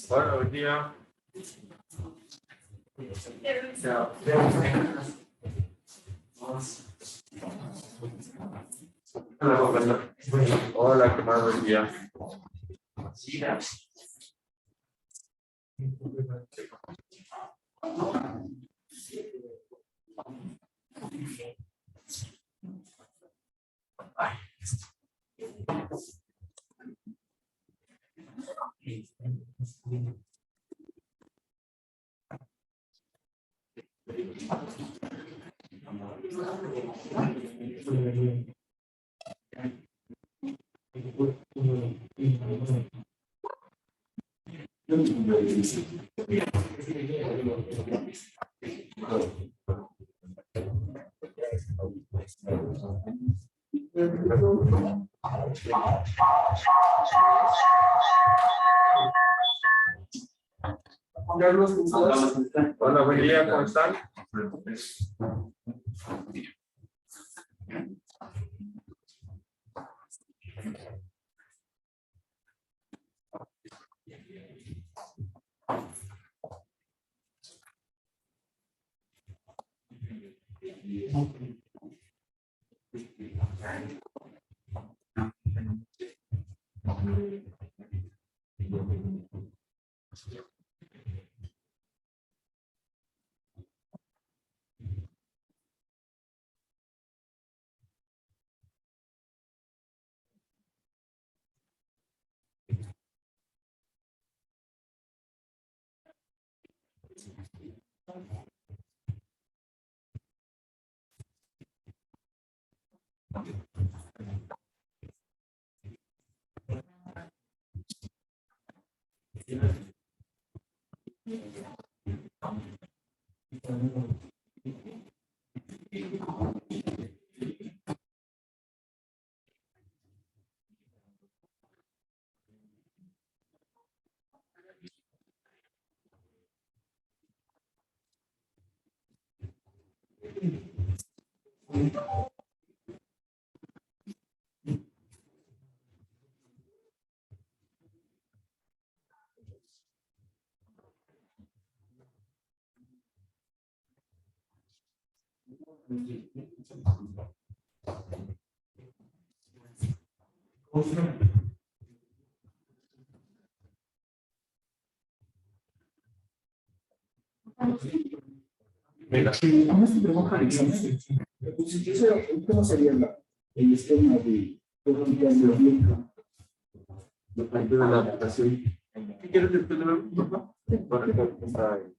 Hola, buen día. Hola, profesor. Hola, ¿qué más? Buen día. Hola, buen día, ¿cómo están? Venga. ¿Cómo se trabaja en ¿Cómo sería el esquema de La parte de la aplicación. ¿Qué quieres después de ver, papá? Para que está ahí.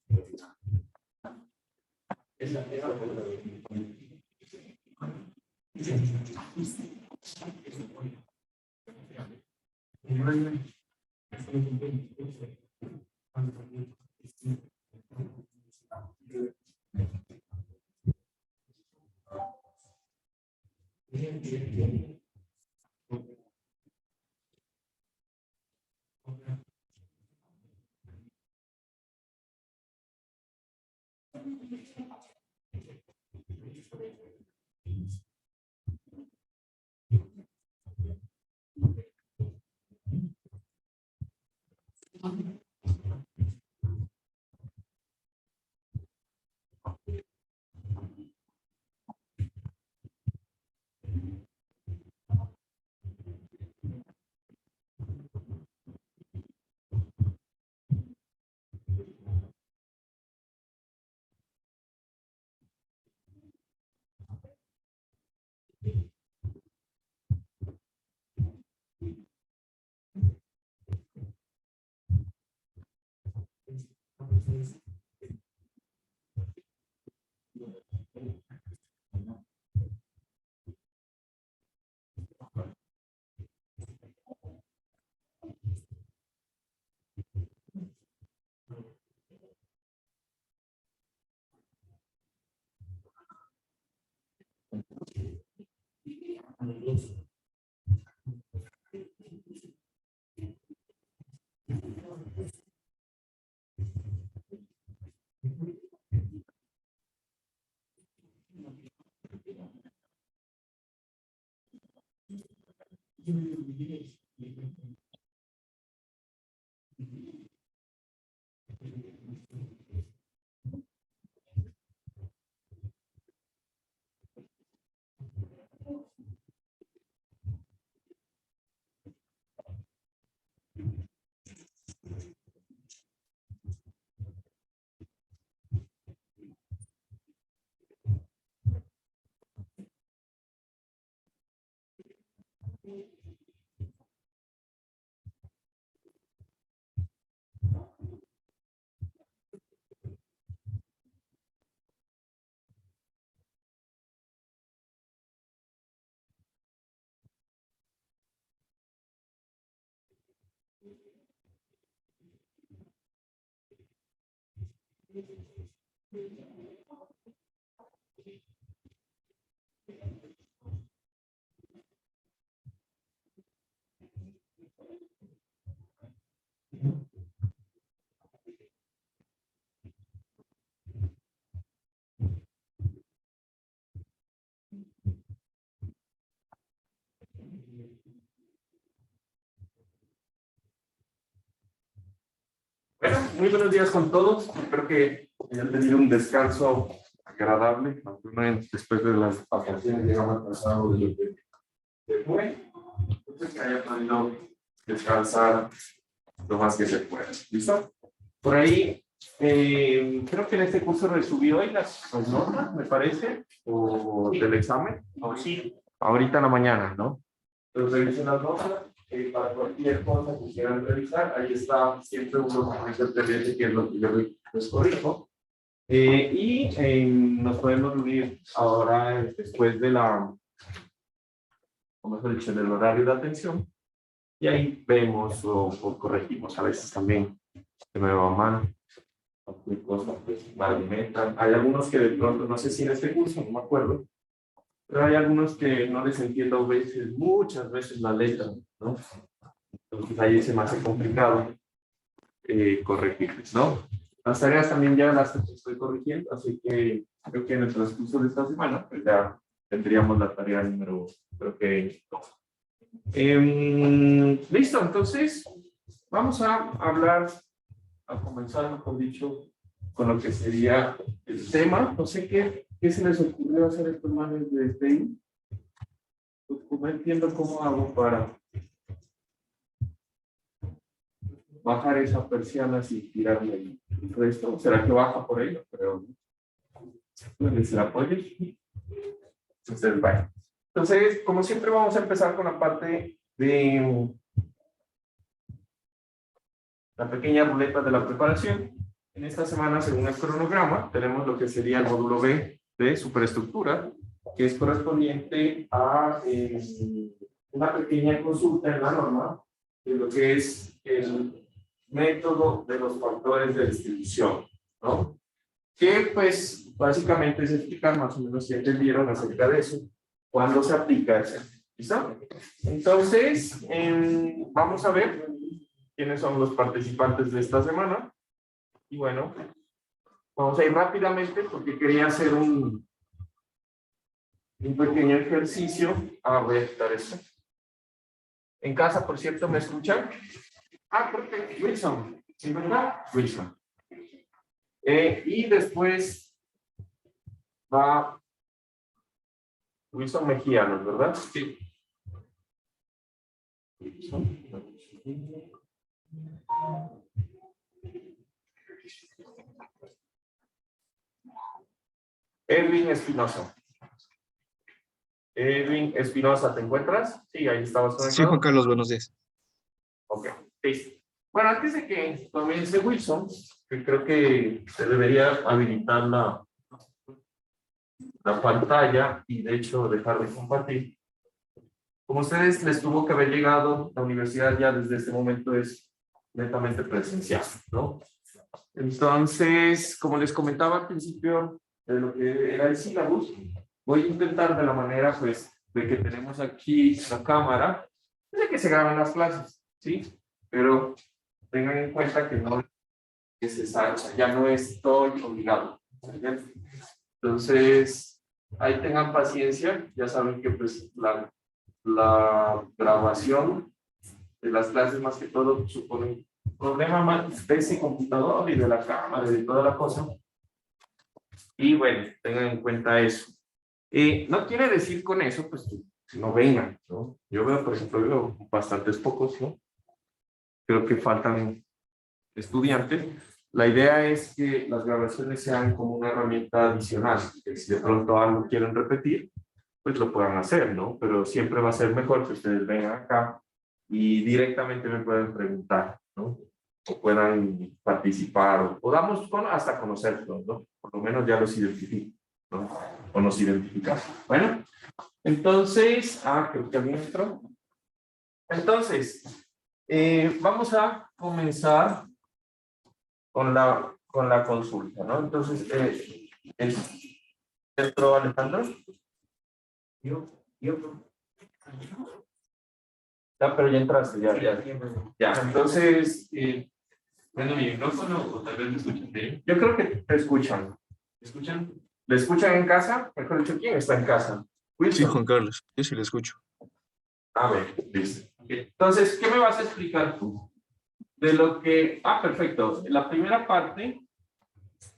Bueno, muy buenos días con todos. Espero que hayan tenido un descanso agradable, aunque después de las vacaciones llegamos atrasados de lo que se fue. Entonces, que haya podido descansar lo más que se pueda. ¿Listo? Por ahí, creo que en este curso recibí hoy las notas, me parece, o del examen. O sí, ahorita en la mañana, ¿no? Entonces, revisen las notas. Para cualquier cosa que quieran revisar, ahí está siempre un documento pendiente que es lo que yo les corrijo. Nos podemos unir ahora después de como se ha dicho, del horario de atención, y ahí vemos o corregimos. A veces también se me va mal, cualquier cosa, pues mal. Hay algunos que de pronto, no sé si en este curso, no me acuerdo, pero hay algunos que no les entiendo muchas veces la letra, ¿no? Entonces ahí se me hace complicado corregirles, ¿no? Las tareas también ya las estoy corrigiendo, así que creo que en el transcurso de esta semana pues ya tendríamos la tarea número, creo que 2. Listo, entonces vamos a hablar, a comenzar, mejor dicho, con lo que sería el tema. No sé qué se les ocurrió hacer estos manes de TI. No entiendo cómo hago para bajar esa persiana sin tirarme el resto. ¿Será que baja por ello? Pero ¿puede ser apoyo? Entonces, bueno. Entonces, como siempre, vamos a empezar con la parte de la pequeña ruleta de la preparación. En esta semana, según el cronograma, tenemos lo que sería el módulo B de superestructura, que es correspondiente a una pequeña consulta en la norma de lo que es el método de los factores de distribución, ¿no? Que pues básicamente es explicar más o menos si entendieron acerca de eso, cuándo se aplica ese. ¿Listo? Entonces, vamos a ver quiénes son los participantes de esta semana. Y bueno, vamos a ir rápidamente porque quería hacer un pequeño ejercicio. Voy a quitar esto. En casa, por cierto, ¿me escuchan? Perfecto. Wilson. ¿Sí, verdad? Wilson. Y después va Wilson Mejía, ¿no es verdad? Sí. Wilson. Edwin Espinosa. Edwin Espinosa, ¿te encuentras? Sí, ahí estabas conectado. Sí, Juan Carlos, buenos días. Ok, listo. Bueno, antes de que comience Wilson, que creo que se debería habilitar la pantalla y de hecho dejar de compartir. Como a ustedes les tuvo que haber llegado, la universidad ya desde este momento es netamente presencial, ¿no? Entonces, como les comentaba al principio de lo que era el sílabus, voy a intentar de la manera, pues, de que tenemos aquí la cámara, de que se graben las clases, ¿sí? Pero tengan en cuenta que no es necesario, o sea, ya no estoy obligado. Entonces, ahí tengan paciencia, ya saben que pues la grabación de las clases más que todo supone un problema más de ese computador y de la cámara y de toda la cosa. Y bueno, tengan en cuenta eso. No quiere decir con eso, pues, que no vengan, ¿no? Yo veo, por ejemplo, bastantes pocos, ¿no? Creo que faltan estudiantes. La idea es que las grabaciones sean como una herramienta adicional, que si de pronto algo quieren repetir, pues lo puedan hacer, ¿no? Pero siempre va a ser mejor que ustedes vengan acá y directamente me puedan preguntar, ¿no? O puedan participar, o podamos hasta conocerlos, ¿no? Por lo menos ya los identifico, ¿no? O nos identificamos. Bueno, entonces, creo que alguien entró. Entonces, vamos a comenzar con la con la consulta, ¿no? Entonces, ¿entró Alejandro? Yo. Ya, pero ya entraste, ya. Entonces, ¿Prendo mi micrófono o tal vez me escuchan de ahí? yo creo que te escuchan. ¿Me escuchan? ¿Le escuchan en casa? Mejor dicho, ¿quién está en casa? Sí, Wilson. Juan Carlos, yo sí le escucho. A ver, listo. Entonces, ¿qué me vas a explicar tú? De lo que... Ah, perfecto. La primera parte,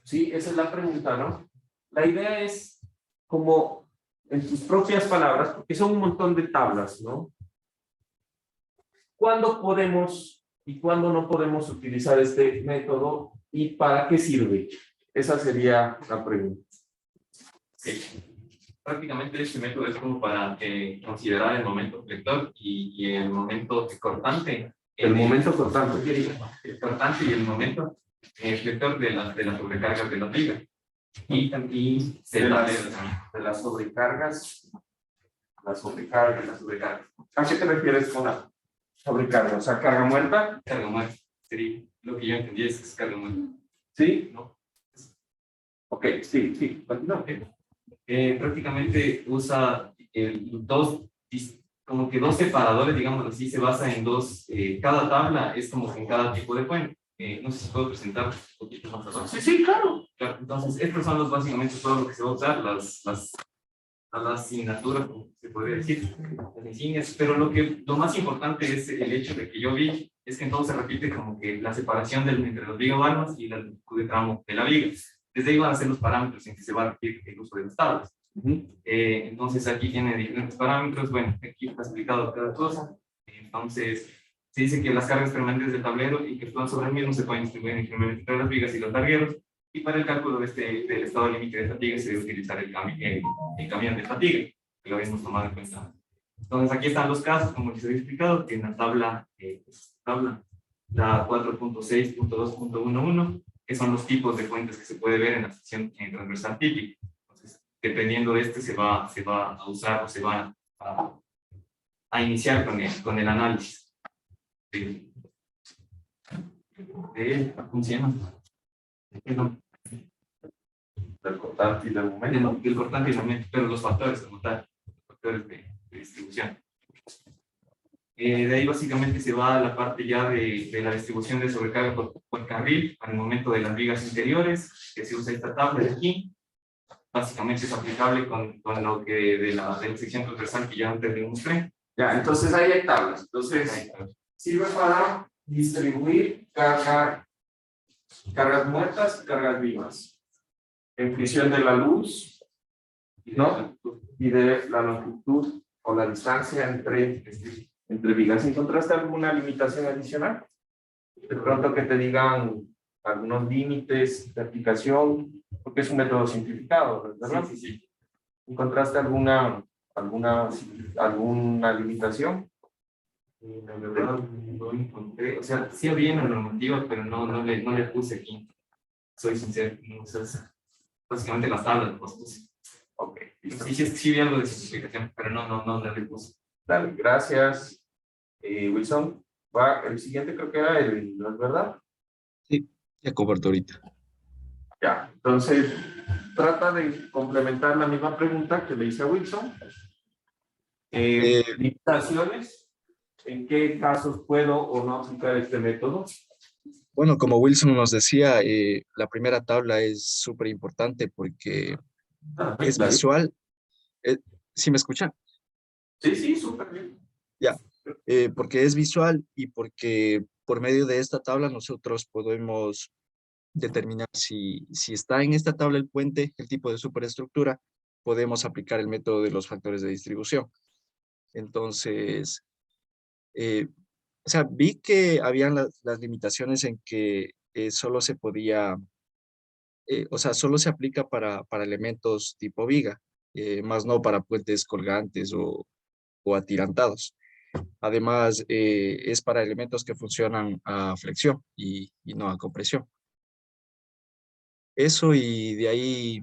sí, esa es la pregunta, ¿no? La idea es como en tus propias palabras, porque son un montón de tablas, ¿no? ¿Cuándo podemos y cuándo no podemos utilizar este método y para qué sirve? Esa sería la pregunta. Prácticamente este método es como para considerar el momento flector y el momento cortante. El momento cortante. El cortante y el momento flector de las sobrecargas de la viga. Y también De las sobrecargas. Las sobrecargas. ¿A qué te refieres con la sobrecarga? O sea, carga muerta. carga muerta. Sería lo que yo entendí es carga muerta. ¿Sí? ¿No? Ok, sí. Continúa. Prácticamente usa como que dos separadores, digamos así, se basa en dos, cada tabla es como que en cada tipo de fuente. No sé si puedo presentar un poquito más adelante. Sí, claro. Claro, entonces, estos son básicamente todo lo que se va a usar, las asignaturas, como se podría decir, las insignias, pero lo más importante es el hecho de que yo vi, es que entonces se repite como que la separación entre los viga y la longitud de tramo de la viga. Desde ahí van a ser los parámetros en que se va a repetir el uso de las tablas. Entonces aquí tiene diferentes parámetros, bueno, aquí está explicado cada cosa. Entonces, se dice que las cargas permanentes del tablero y que actúan sobre el mismo se pueden distribuir incrementalmente entre las vigas y los largueros, y para el cálculo del estado límite de fatiga se debe utilizar el camión de fatiga, que lo habíamos tomado en cuenta. Entonces aquí están los casos, como les he explicado, que en la tabla, la 4.6.2.11, que son los tipos de fuentes que se puede ver en la sección transversal típica. Entonces, dependiendo de este, se va a usar o se va a iniciar con el análisis. ¿Cómo se llama? Del cortante y del momento. El cortante y el momento, pero los factores como tal, los factores de distribución. De ahí básicamente se va a la parte ya de la distribución de sobrecarga por carril al momento de las vigas interiores, que se usa esta tabla de aquí. Básicamente es aplicable con lo que de la sección transversal que ya antes demostré. Ya, entonces ahí hay tablas. Entonces, sirve para distribuir cargas muertas y cargas vivas en función de la luz, ¿no? Y de la longitud o la distancia entre vigas. ¿Encontraste alguna limitación adicional? De pronto que te digan algunos límites de aplicación, porque es un método simplificado, ¿verdad? Sí. ¿Encontraste alguna limitación? La verdad no encontré, o sea, sí había una normativa, pero no le puse aquí. Soy sincero, no, o sea, básicamente las tablas los puse. Ok. Sí vi algo de simplificación, pero no le puse. Dale, gracias. Wilson, el siguiente creo que era ¿no es verdad? Sí, ya comparto ahorita. Ya, entonces trata de complementar la misma pregunta que le hice a Wilson. Limitaciones. ¿En qué casos puedo o no aplicar este método? Bueno, como Wilson nos decía, la primera tabla es súper importante porque es Dale. visual. ¿Sí me escuchan? Sí, súper bien. Ya, porque es visual y porque por medio de esta tabla nosotros podemos determinar si está en esta tabla el puente, el tipo de superestructura, podemos aplicar el método de los factores de distribución. Entonces, o sea, vi que habían las limitaciones en que solo se podía, o sea, solo se aplica para elementos tipo viga, más no para puentes colgantes o atirantados. Además, es para elementos que funcionan a flexión y no a compresión. Eso y de ahí,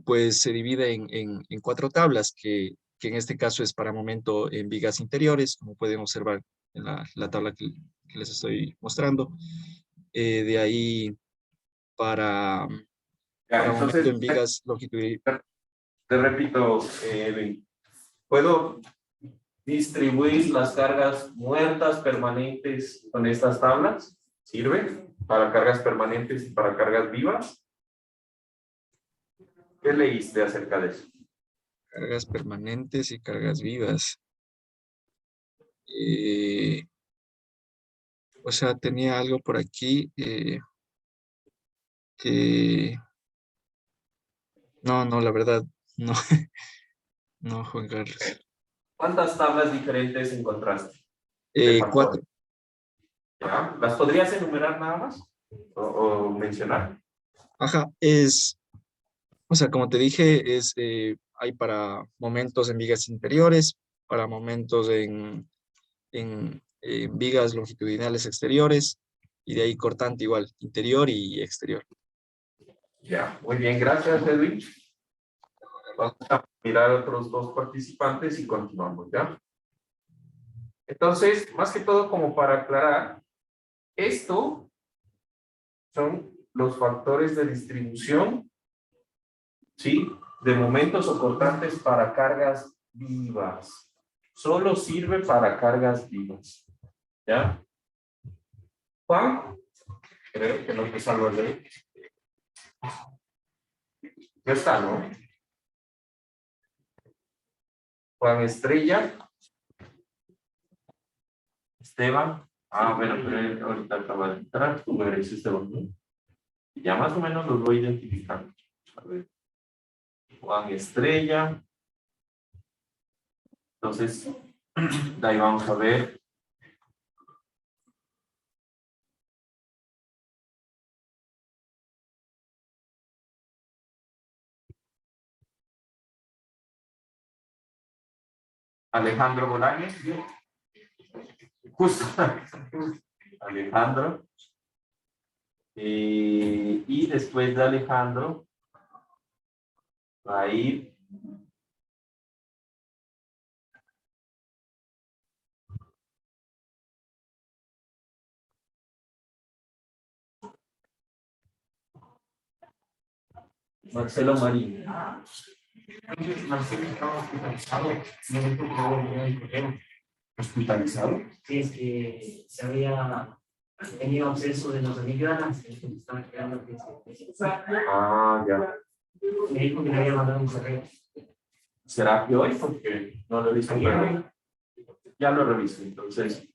pues se divide en 4 tablas, que en este caso es para momento en vigas interiores, como pueden observar en la tabla que les estoy mostrando. De ahí para Ya, aumento entonces, en vigas longitudinales. te repito, ¿puedo distribuir las cargas muertas permanentes con estas tablas? ¿Sirve para cargas permanentes y para cargas vivas? ¿Qué leíste acerca de eso? Cargas permanentes y cargas vivas. O sea, tenía algo por aquí que... No, la verdad, no. No, Juan Carlos. ¿Cuántas tablas diferentes encontraste? De 4. factores. ¿Ya? ¿Las podrías enumerar nada más? ¿O mencionar? Ajá, o sea, como te dije, hay para momentos en vigas interiores, para momentos en vigas longitudinales exteriores, y de ahí cortante igual, interior y exterior. Ya, muy bien, gracias, Edwin. Vamos a mirar a otros dos participantes y continuamos, ¿ya? Entonces, más que todo, como para aclarar, esto son los factores de distribución, ¿sí? De momentos o cortantes para cargas vivas. Solo sirve para cargas vivas, ¿ya? Juan, creo que no te salvo de no está, ¿no? Juan Estrella. Esteban. Ah, bueno, pero él ahorita acaba de entrar. Tú eres Esteban, ¿no? Ya más o menos los voy identificando. A ver. Juan Estrella. Entonces, de ahí vamos a ver. Alejandro Bolaños. Justo. Alejandro. Y después de Alejandro va a ir Marcelo Marín. Marcelo estaba hospitalizado. No me tocó ningún problema. ¿Hospitalizado? Sí, es que se había tenido acceso de las amígdalas, entonces estaba quedando que Ah, ya. me dijo que le había mandado un correo. ¿Será que hoy? Porque no lo he visto. Pero ya lo reviso. Entonces,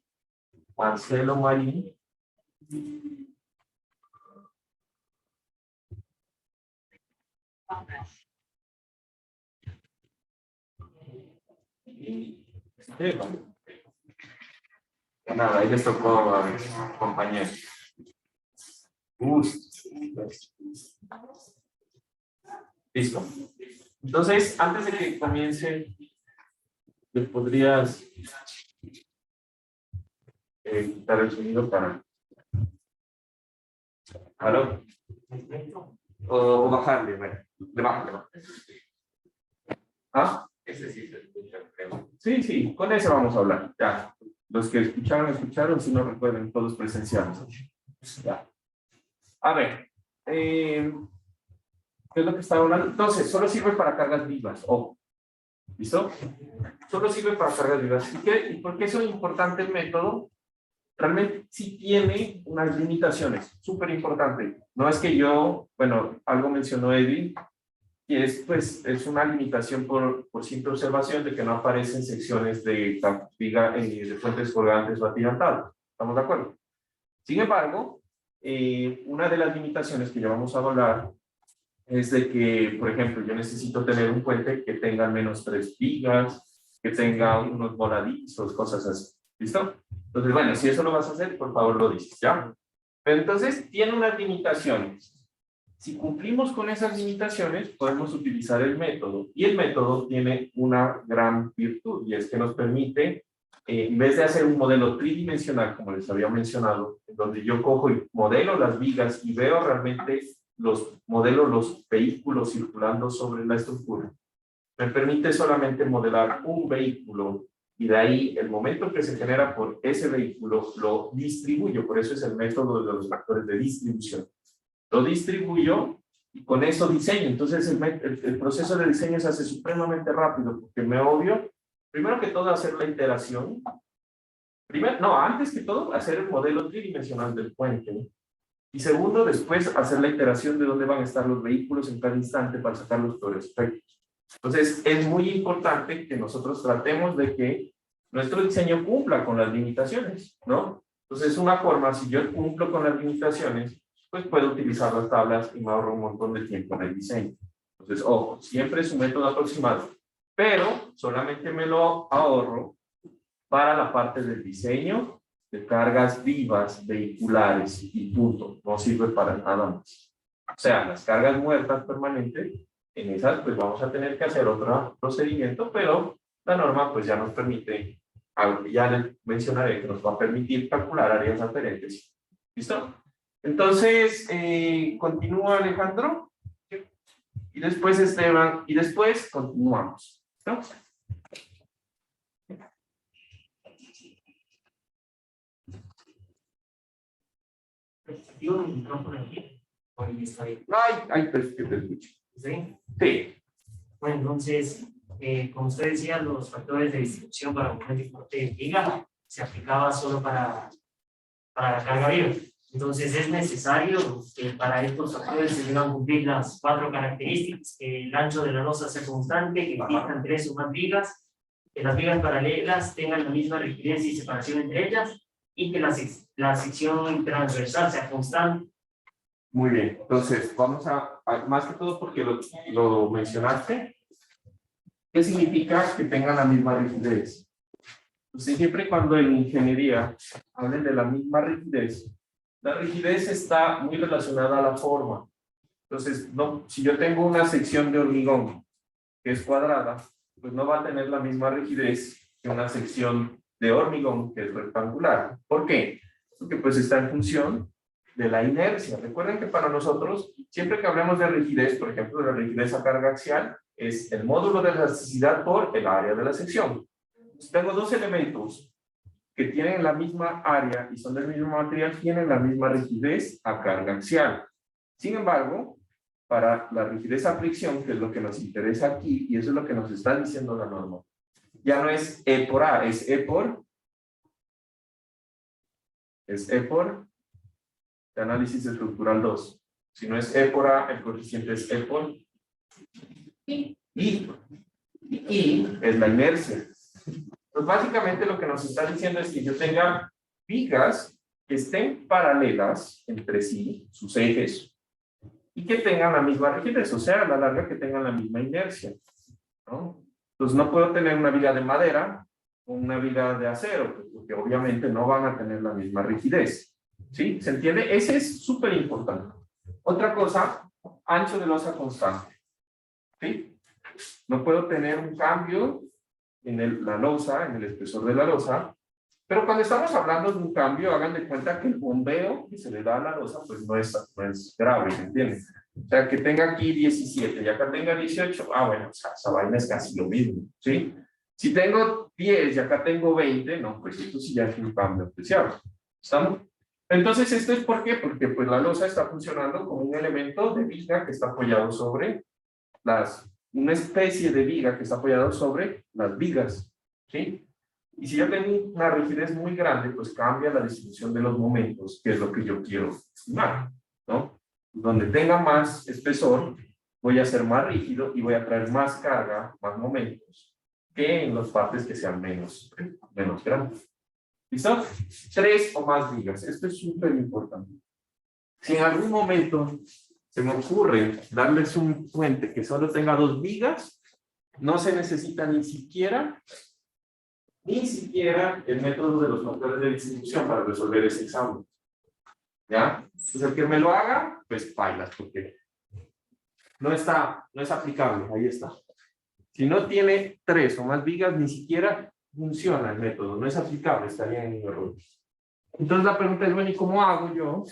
Marcelo Marín. Y Esteban. Nada, ahí les tocó a mis compañeros. Listo. Entonces, antes de que comience, ¿le podrías quitar el sonido para... ¿Aló? O bajarle, bueno, le bajo. ¿Ah? Ese sí se escucha, creo. Sí, sí, con eso vamos a hablar. Ya. Los que escucharon, si no recuerden, todos presenciales. Ya. A ver, ¿qué es lo que estaba hablando? Entonces, solo sirve para cargas vivas. Ojo. ¿Listo? Solo sirve para cargas vivas. ¿Y por qué es importante el método? Realmente sí tiene unas limitaciones. Súper importante. No es que yo, bueno, algo mencionó Edwin, y es una limitación por simple observación de que no aparecen secciones de fuentes colgantes o atirantadas. ¿Estamos de acuerdo? Sin embargo, una de las limitaciones que ya vamos a hablar es de que, por ejemplo, yo necesito tener un puente que tenga al menos 3 vigas, que tenga unos voladizos, cosas así. ¿Listo? Entonces, bueno, si eso lo vas a hacer, por favor lo dices, ¿ya? Pero entonces, tiene unas limitaciones. Si cumplimos con esas limitaciones, podemos utilizar el método. Y el método tiene una gran virtud, y es que nos permite, en vez de hacer un modelo tridimensional, como les había mencionado, donde yo cojo y modelo las vigas y veo realmente los vehículos circulando sobre la estructura, me permite solamente modelar un vehículo, y de ahí el momento que se genera por ese vehículo lo distribuyo. Por eso es el método de los factores de distribución. lo distribuyo y con eso diseño. Entonces el proceso de diseño se hace supremamente rápido porque me obvio, primero que todo, hacer la iteración. Antes que todo, hacer el modelo tridimensional del puente. Y segundo, después hacer la iteración de dónde van a estar los vehículos en cada instante para sacar los peores efectos. Entonces, es muy importante que nosotros tratemos de que nuestro diseño cumpla con las limitaciones, ¿no? Entonces, una forma, si yo cumplo con las limitaciones, pues puedo utilizar las tablas y me ahorro un montón de tiempo en el diseño. Entonces, ojo, siempre es un método aproximado, pero solamente me lo ahorro para la parte del diseño de cargas vivas, vehiculares y punto. No sirve para nada más. O sea, las cargas muertas permanentes, en esas pues vamos a tener que hacer otro procedimiento, pero la norma pues ya nos permite, ya les mencionaré que nos va a permitir calcular áreas aferentes. ¿Listo? Entonces, continúa Alejandro, y después Esteban, y después continuamos. ¿Listo? Un micrófono aquí. Ahí está bien. Ay, pues que te escucho. ¿Sí? Sí. Bueno, entonces, como usted decía, los factores de distribución para momento y corte de viga se aplicaba solo para la carga viva. Entonces, es necesario que para estos factores se deban cumplir las 4 características: que el ancho de la losa sea constante, que existan 3 o más vigas, que las vigas paralelas tengan la misma rigidez y separación entre ellas, y que la sección transversal sea constante. Muy bien, entonces vamos a más que todo porque lo mencionaste. ¿Qué significa que tengan la misma rigidez? Pues siempre y cuando en ingeniería hablen de la misma rigidez, la rigidez está muy relacionada a la forma. Entonces, no, si yo tengo una sección de hormigón que es cuadrada, pues no va a tener la misma rigidez que una sección de hormigón que es rectangular. ¿Por qué? Porque pues está en función de la inercia. Recuerden que para nosotros, siempre que hablemos de rigidez, por ejemplo, de la rigidez a carga axial, es el módulo de elasticidad por el área de la sección. Si tengo 2 elementos que tienen la misma área y son del mismo material, tienen la misma rigidez a carga axial. Sin embargo, para la rigidez a fricción, que es lo que nos interesa aquí, y eso es lo que nos está diciendo la norma, ya no es E por A, es E por de análisis estructural 2. Si no es E por A, el coeficiente es E por I. Y es la inercia. Pues básicamente lo que nos está diciendo es que yo tenga vigas que estén paralelas entre sí, sus ejes, y que tengan la misma rigidez, o sea, a la larga que tengan la misma inercia, ¿no? Entonces no puedo tener una viga de madera o una viga de acero, porque obviamente no van a tener la misma rigidez. ¿Sí? ¿Se entiende? Ese es súper importante. Otra cosa, ancho de losa constante. ¿Sí? No puedo tener un cambio en la losa, en el espesor de la losa, pero cuando estamos hablando de un cambio, hagan de cuenta que el bombeo que se le da a la losa, pues no es grave, ¿me entienden? O sea, que tenga aquí 17 y acá tenga 18, bueno, o sea, esa vaina es casi lo mismo, ¿sí? Si tengo 10 y acá tengo 20, no, pues esto sí ya es un cambio especial. ¿Estamos? Entonces, ¿esto es por qué? Porque pues la losa está funcionando como un elemento de viga que está apoyado sobre una especie de viga que está apoyado sobre las vigas, ¿sí? Y si yo tengo una rigidez muy grande, pues cambia la distribución de los momentos, que es lo que yo quiero estimar, ¿no? Donde tenga más espesor, voy a ser más rígido y voy a traer más carga, más momentos, que en las partes que sean menos grandes. ¿Listo? 3 o más vigas. Esto es súper importante. Si en algún momento se me ocurre darles un puente que solo tenga 2 vigas, no se necesita ni siquiera el método de los factores de distribución para resolver ese examen. ¿Ya? Entonces el que me lo haga, pues pailas, porque no es aplicable, ahí está. Si no tiene 3 o más vigas, ni siquiera funciona el método, no es aplicable, estaría en error. Entonces la pregunta es, bueno, ¿y cómo hago yo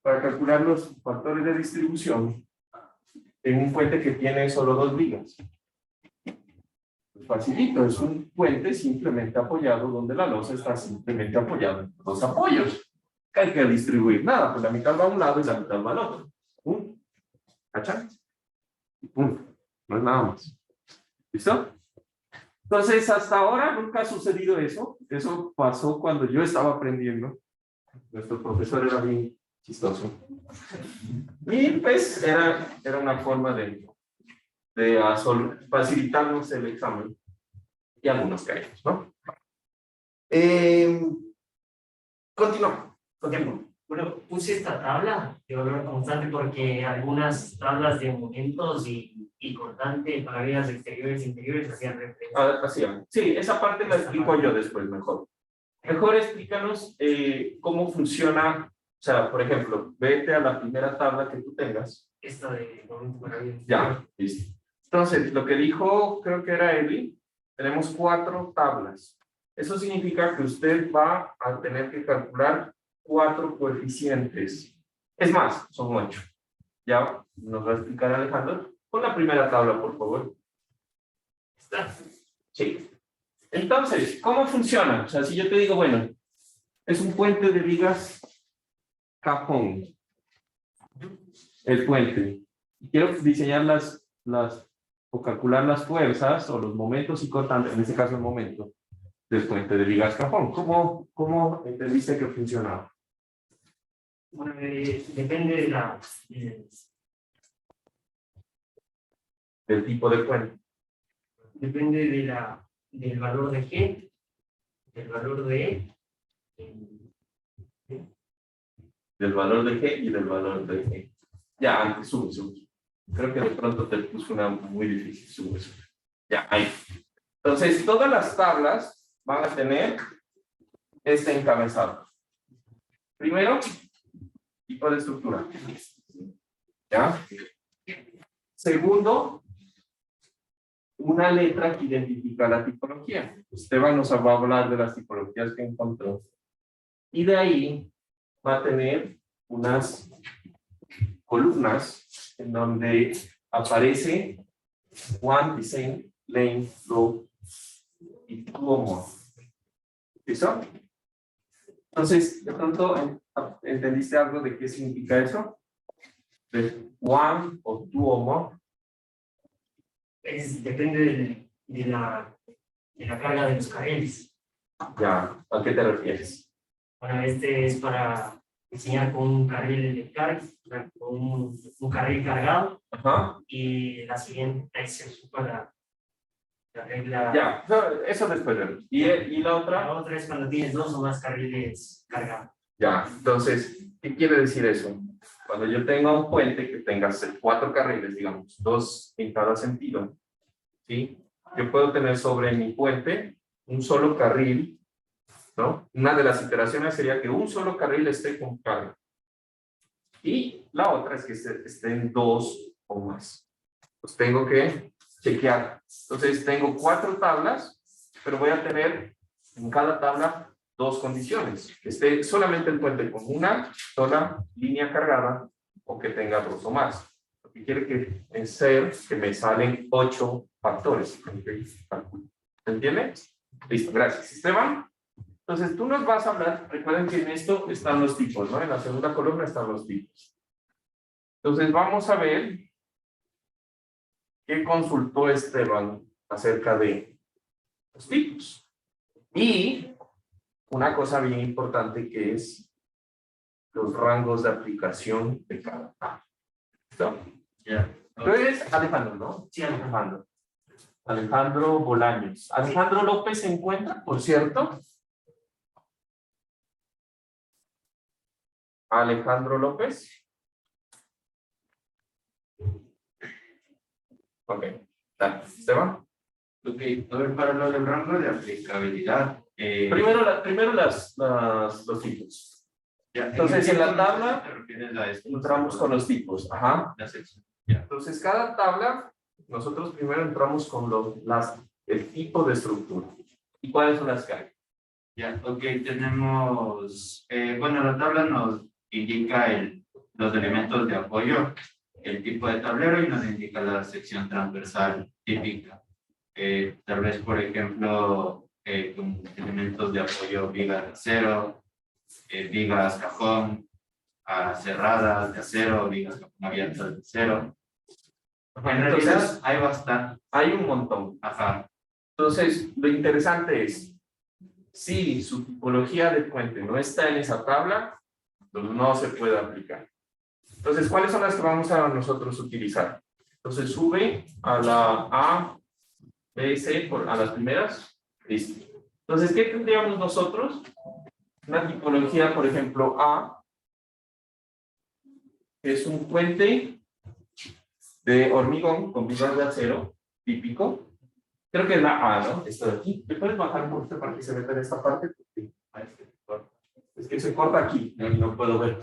para calcular los factores de distribución en un puente que tiene solo 2 vigas? Pues facilito, es un puente simplemente apoyado donde la losa está simplemente apoyada en 2 apoyos. ¿Qué hay que distribuir? Nada, pues la mitad va a un lado y la mitad va al otro. Pum. ¿Cachan? Y pum. No es nada más. ¿Listo? Entonces, hasta ahora nunca ha sucedido eso. Eso pasó cuando yo estaba aprendiendo. Nuestro profesor era bien chistoso. Y pues era una forma de facilitarnos el examen. Y algunos caímos, ¿no? Continuamos. Bueno, puse esta tabla de valor constante porque algunas tablas de momentos y constante para vías exteriores e interiores hacían referencia. Así, sí, esa parte la explico yo después mejor. Mejor explícanos cómo funciona. O sea, por ejemplo, vete a la primera tabla que tú tengas. Esta de momento para vías Ya, listo. Entonces, lo que dijo, creo que era Eli, tenemos 4 tablas. Eso significa que usted va a tener que calcular 4 coeficientes. Es más, son 8. Ya nos va a explicar Alejandro. Con la primera tabla, por favor. ¿Está? Sí. Entonces, ¿cómo funciona? O sea, si yo te digo, bueno, es un puente de vigas cajón. El puente. Y quiero diseñar o calcular las fuerzas o los momentos y constantes, en este caso el momento, del puente de vigas cajón. ¿Cómo entendiste que funcionaba? Bueno, depende de Del tipo de puente. depende del valor de G, del valor de E. Del valor de G y del valor de G. Ya, antes sube. Creo que de pronto te puso una muy difícil. Sube. Ya, ahí. Entonces, todas las tablas van a tener este encabezado. Primero, tipo de estructura. ¿Ya? Segundo, una letra que identifica la tipología. Esteban nos va a hablar de las tipologías que encontró. Y de ahí va a tener unas columnas en donde aparece one, design, lane, flow y tuomo. ¿Listo? Entonces, de pronto, ¿entendiste algo de qué significa eso? De one o tuomo. Depende de la carga de los carriles. Ya, ¿a qué te refieres? Bueno, este es para diseñar con un carril de carga, con un carril cargado, Ajá. y la siguiente se ocupa la regla. Ya, eso después vemos. ¿Y la otra? La otra es cuando tienes 2 o más carriles cargados. Ya, entonces, ¿qué quiere decir eso? Cuando yo tenga un puente que tenga 4 carriles, digamos, 2 en cada sentido, ¿sí? Yo puedo tener sobre mi puente un solo carril, ¿no? Una de las iteraciones sería que un solo carril esté con carga. Y la otra es que estén 2 o más. Pues tengo que chequear. Entonces, tengo 4 tablas, pero voy a tener en cada tabla 2 condiciones. Que esté solamente el puente con una sola línea cargada o que tenga 2 o más. Lo que quiere que ser que me salen 8 factores. ¿Se entiende? Listo, gracias. Esteban. Entonces, tú nos vas a hablar, recuerden que en esto están los tipos, ¿no? En la segunda columna están los tipos. Entonces, vamos a ver qué consultó Esteban acerca de los tipos. Y una cosa bien importante que es los rangos de aplicación de cada tabla. ¿Listo? Ya. Entonces, Alejandro, ¿no? Sí, Alejandro. Alejandro Bolaños. Alejandro López se encuentra, por cierto. Alejandro López. Ok. Dale, Esteban. Ok, a ver, para lo del rango de aplicabilidad. Primero los tipos. Ya, Entonces, en la tabla te refieres a esto. entramos con los tipos. Ajá. La sección. Ya. Entonces, cada tabla, nosotros primero entramos con el tipo de estructura. ¿Y cuáles son las que hay? Ya, ok, tenemos, bueno, la tabla nos indica los elementos de apoyo, el tipo de tablero y nos indica la sección transversal típica. Tal vez, por ejemplo, con elementos de apoyo vigas de acero, vigas cajón, cerradas de acero, vigas abiertas de acero. En Entonces, realidad hay bastante. hay un montón. Ajá. Entonces, lo interesante es, si su tipología de puente no está en esa tabla, pues no se puede aplicar. Entonces, ¿cuáles son las que vamos a nosotros utilizar? Entonces, sube a la A, B, C, a las primeras. Listo. Entonces, ¿qué tendríamos nosotros? Una tipología, por ejemplo, A, que es un puente de hormigón con vigas de acero, típico. Creo que es la A, ¿no? Esto de aquí. ¿Me puedes bajar un poquito para que se meta en esta parte? Es que se corta aquí, no puedo ver.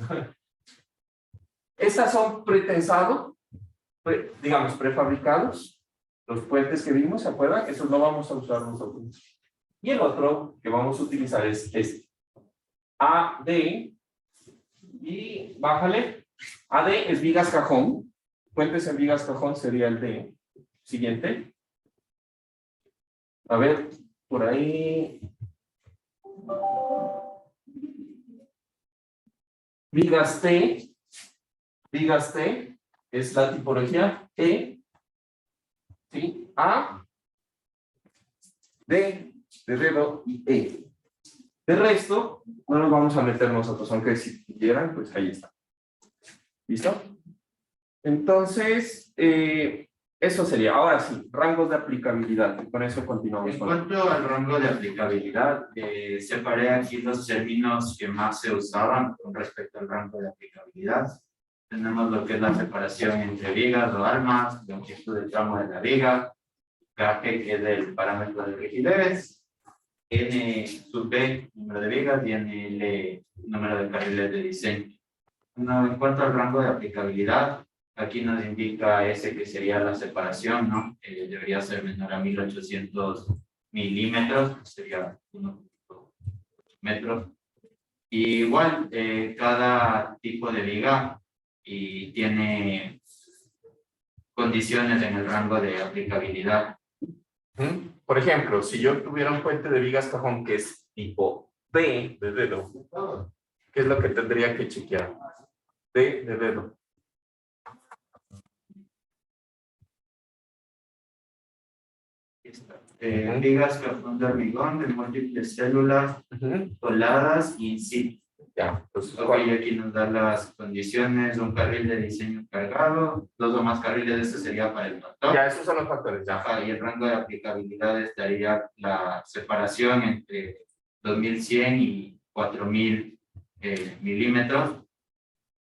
Estas son pretensados, digamos, prefabricados. Los puentes que vimos, ¿se acuerdan? Esos no vamos a usar nosotros. Y el otro que vamos a utilizar es este. AD, y bájale. AD es vigas cajón. Puentes en vigas cajón sería el D. Siguiente. A ver, por ahí. Vigas T. Vigas T es la tipología E. ¿Sí? A. D de dedo y E. De resto, no nos vamos a meter nosotros, aunque si quieran, pues ahí está. ¿Listo? Entonces, eso sería. Ahora sí, rangos de aplicabilidad. Y con eso continuamos. En cuanto al rango de aplicabilidad, separé aquí los términos que más se usaban con respecto al rango de aplicabilidad. Tenemos lo que es la separación entre vigas o armas, longitud del tramo de la viga, KG, que es el parámetro de rigidez, N sub B, número de vigas, y NL, número de carriles de diseño. En cuanto al rango de aplicabilidad, aquí nos indica ese que sería la separación, ¿no? Debería ser menor a 1800 milímetros, sería 1 metros. Y igual, cada tipo de viga y tiene condiciones en el rango de aplicabilidad. Por ejemplo, si yo tuviera un puente de vigas cajón que es tipo D de dedo, ¿qué es lo que tendría que chequear? D de dedo. Vigas de hormigón de múltiples células coladas in situ. Ya, entonces, Ok, aquí nos da las condiciones, un carril de diseño cargado, 2 o más carriles, este sería para el motor. ya, esos son los factores, ya. Ajá, y el rango de aplicabilidad estaría la separación entre 2100 y 4000 milímetros,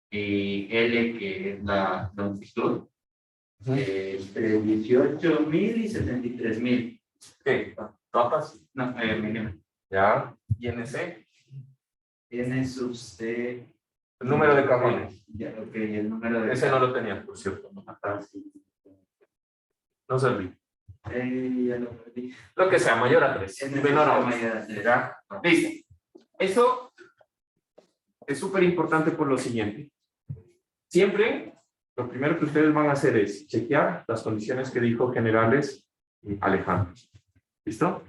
y L, que es la longitud, entre 18.000 y 73.000. ¿Qué? ¿Tapas? No, milímetros. Ya. ¿Y NC? Tiene sub C. El número de cajones. Ya, ok, el número de. Ese no lo tenía, por cierto. Ajá, sí. No serví. Ya lo perdí. Lo que sea, mayor a 3. Menor a 1. mayor a 3. ¿Ya? Listo. Eso es súper importante por lo siguiente. Siempre, lo primero que ustedes van a hacer es chequear las condiciones que dijo generales Alejandro. ¿Listo?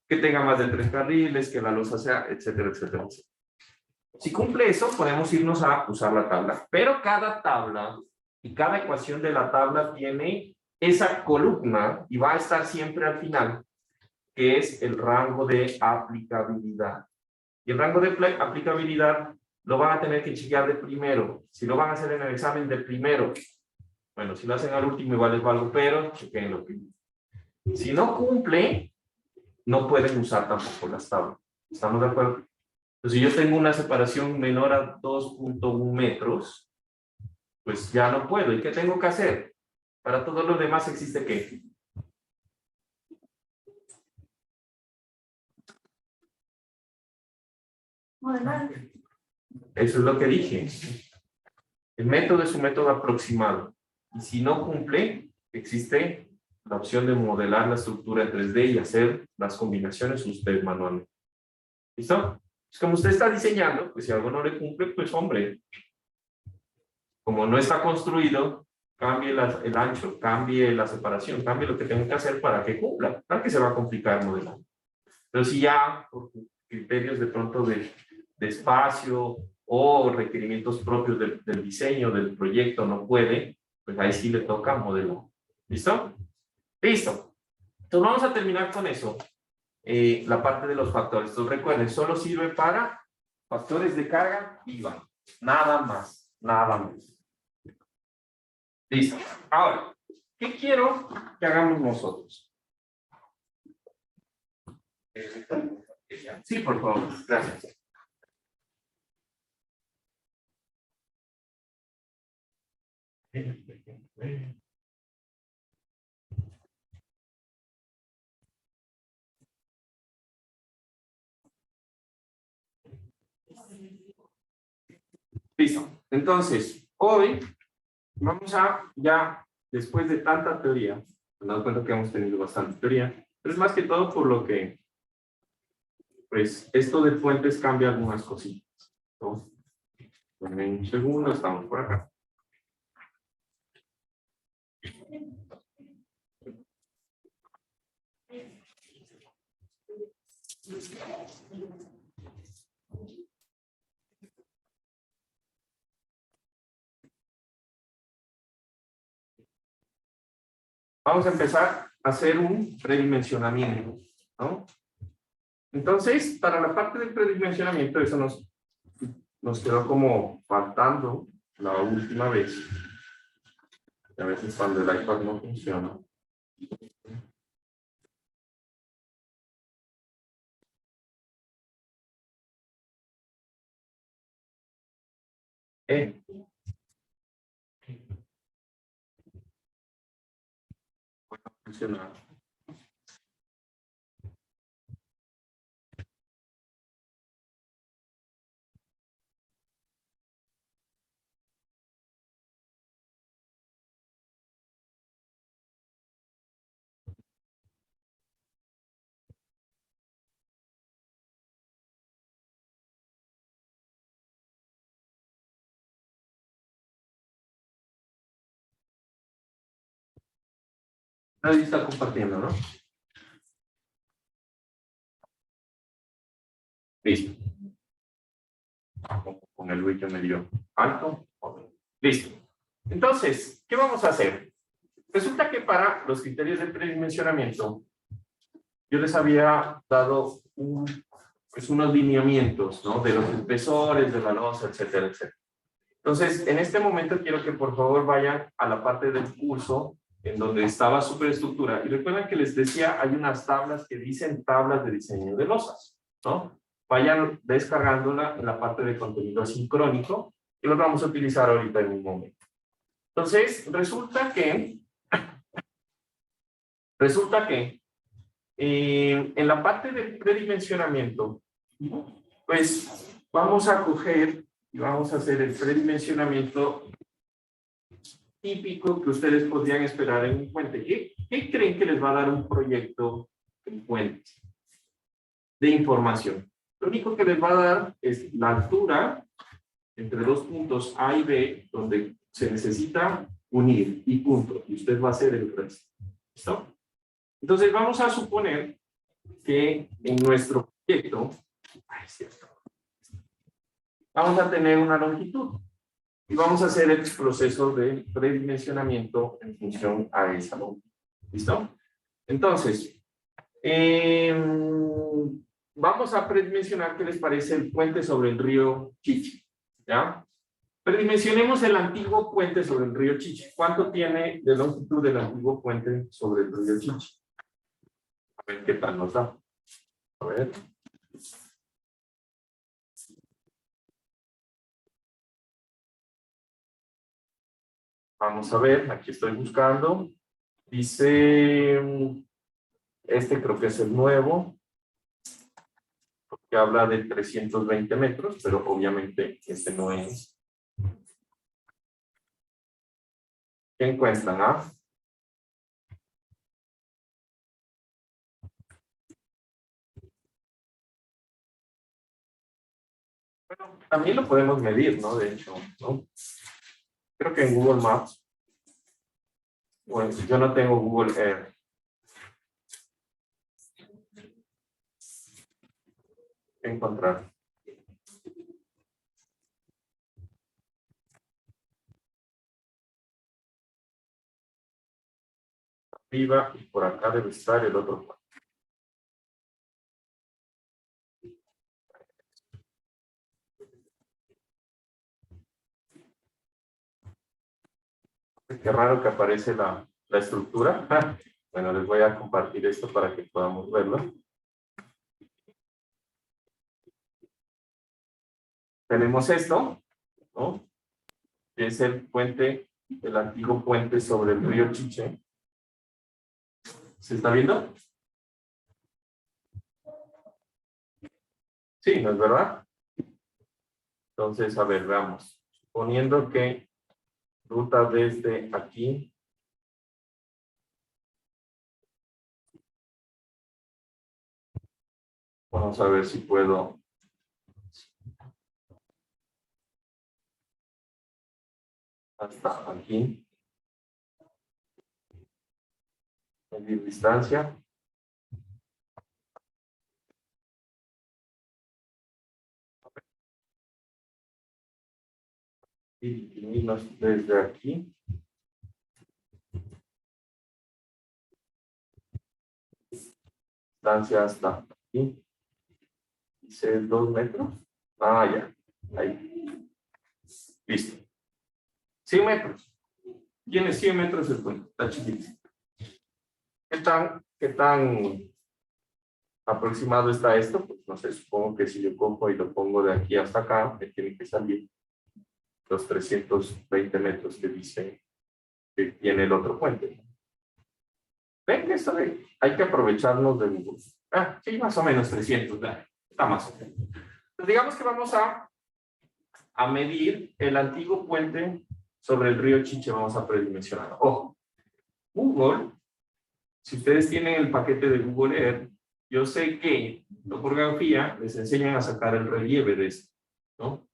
Que tenga más de 3 carriles, que la losa sea, etcétera, etcétera, etcétera. Si cumple eso, podemos irnos a usar la tabla. Pero cada tabla y cada ecuación de la tabla tiene esa columna y va a estar siempre al final, que es el rango de aplicabilidad. Y el rango de aplicabilidad lo van a tener que chequear de primero. Si lo van a hacer en el examen de primero, bueno, si lo hacen al último igual es algo, pero chequenlo primero. Si no cumple, no pueden usar tampoco las tablas. ¿Estamos de acuerdo? Entonces, si yo tengo una separación menor a 2.1 metros, pues ya no puedo. ¿Y qué tengo que hacer? Para todo lo demás existe ¿qué? Eso es lo que dije. El método es un método aproximado. Y si no cumple, existe la opción de modelar la estructura en 3D y hacer las combinaciones usted manualmente. ¿Listo? Pues como usted está diseñando, pues si algo no le cumple, pues hombre, como no está construido, cambie el ancho, cambie la separación, cambie lo que tengo que hacer para que cumpla. Claro que se va a complicar modelar. Pero si ya, por criterios de pronto de espacio o requerimientos propios del diseño del proyecto no puede, pues ahí sí le toca modelar. ¿Listo? Listo. Entonces vamos a terminar con eso. La parte de los factores. Entonces recuerden, solo sirve para factores de carga IVA. Nada más. Nada más. Listo. Ahora, ¿qué quiero que hagamos nosotros? Sí, por favor. Gracias. Listo. Entonces, hoy vamos a, ya después de tanta teoría, nos damos cuenta que hemos tenido bastante teoría, pero es más que todo por lo que, pues, esto de fuentes cambia algunas cositas, ¿no? En un segundo, estamos por acá. Vamos a empezar a hacer un predimensionamiento, ¿no? Entonces, para la parte del predimensionamiento, eso nos quedó como faltando la última vez. A veces cuando el iPad no funciona. Funcionar. Nadie está compartiendo, ¿no? Listo. Con el brillo medio alto. Listo. Entonces, ¿qué vamos a hacer? Resulta que para los criterios de predimensionamiento, yo les había dado pues unos lineamientos, ¿no? De los espesores, de la losa, etcétera, etcétera. Entonces, en este momento quiero que por favor vayan a la parte del curso en donde estaba superestructura. Y recuerden que les decía, hay unas tablas que dicen tablas de diseño de losas, ¿no? Vayan descargándola en la parte de contenido asincrónico y lo vamos a utilizar ahorita en un momento. Entonces, resulta que en la parte del predimensionamiento, pues vamos a coger y vamos a hacer el predimensionamiento típico que ustedes podrían esperar en un puente. ¿Qué creen que les va a dar un proyecto en puente de información? Lo único que les va a dar es la altura entre dos puntos A y B, donde se necesita unir y punto. Y usted va a hacer el resto. ¿Listo? Entonces vamos a suponer que en nuestro proyecto, vamos a tener una longitud. Y vamos a hacer el proceso de predimensionamiento en función a esa longitud. ¿Listo? Entonces, vamos a predimensionar qué les parece el puente sobre el río Chichi. ¿Ya? Predimensionemos el antiguo puente sobre el río Chichi. ¿Cuánto tiene de longitud el antiguo puente sobre el río Chichi? A ver qué tal nos da. A ver. Vamos a ver, aquí estoy buscando. Dice, este creo que es el nuevo, que habla de 320 metros, pero obviamente este no es. ¿Qué encuentran? ¿Ah? Bueno, también lo podemos medir, ¿no? De hecho, ¿no? Creo que en Google Maps. Bueno, yo no tengo Google Earth. ¿Qué encontrar? arriba y por acá debe estar el otro puente. Qué raro que aparece la estructura. Bueno, les voy a compartir esto para que podamos verlo. Tenemos esto, ¿no? Que es el puente, el antiguo puente sobre el río Chiche. ¿Se está viendo? Sí, ¿no es verdad? Entonces, a ver, veamos. Suponiendo que ruta desde aquí vamos a ver si puedo hasta aquí medir distancia. Y dividirnos desde aquí. Distancia hasta aquí. Dice 2 metros. Ah, ya. Ahí. Listo. 100 metros. Tiene 100 metros el puente. Está chiquito. ¿Qué tan aproximado está esto? Pues no sé, supongo que si yo cojo y lo pongo de aquí hasta acá, me tiene que salir los 320 metros que dice que tiene el otro puente. ¿Ven que esto hay que aprovecharnos de Google? Ah, sí, más o menos 300, está más o menos. Pues digamos que vamos a medir el antiguo puente sobre el río Chiche, vamos a predimensionar. Ojo, Google, si ustedes tienen el paquete de Google Earth, yo sé que en topografía les enseñan a sacar el relieve de esto, ¿no?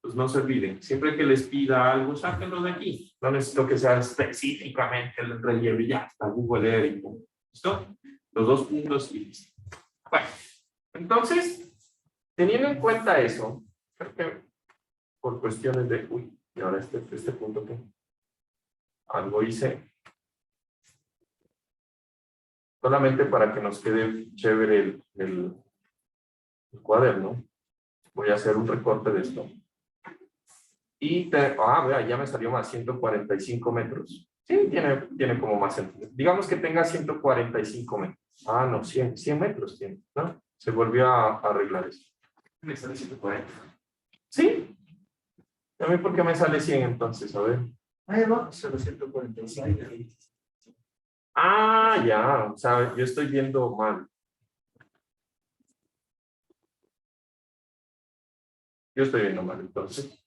Pues no se olviden, siempre que les pida algo, sáquenlo de aquí. No necesito que sea específicamente el relieve, ya está Google Earth. ¿Listo? Los 2 puntos y listo. Bueno, entonces, teniendo en cuenta eso, creo que por cuestiones de, uy, y ahora este punto que algo hice, solamente para que nos quede chévere el cuaderno, voy a hacer un recorte de esto. Y, vea, ya me salió más, 145 metros. Sí, tiene como más sentido. Digamos que tenga 145 metros. Ah, no, 100 metros tiene, ¿no? Se volvió a arreglar eso. Me sale 140. Sí. ¿A mí por qué me sale 100 entonces? A ver. Ahí va, solo 145. Ah, ya. O sea, yo estoy viendo mal. Yo estoy viendo mal, entonces.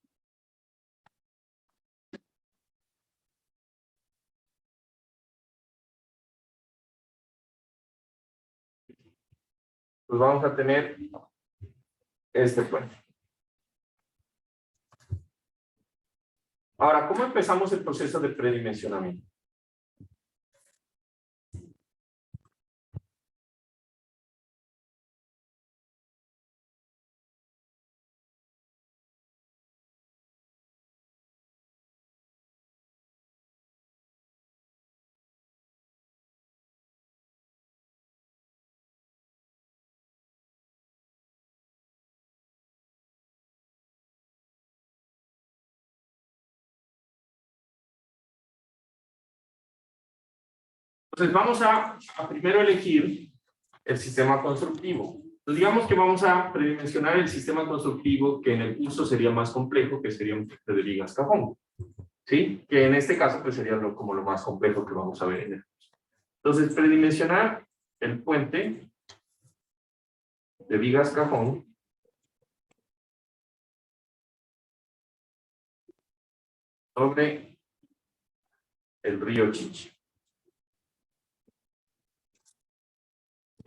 Pues vamos a tener este puente. Ahora, ¿cómo empezamos el proceso de predimensionamiento? Entonces vamos a primero elegir el sistema constructivo. Entonces digamos que vamos a predimensionar el sistema constructivo que en el curso sería más complejo, que sería un puente de vigas cajón. ¿Sí? Que en este caso pues sería como lo más complejo que vamos a ver en el curso. Entonces predimensionar el puente de vigas cajón sobre el río Chiche.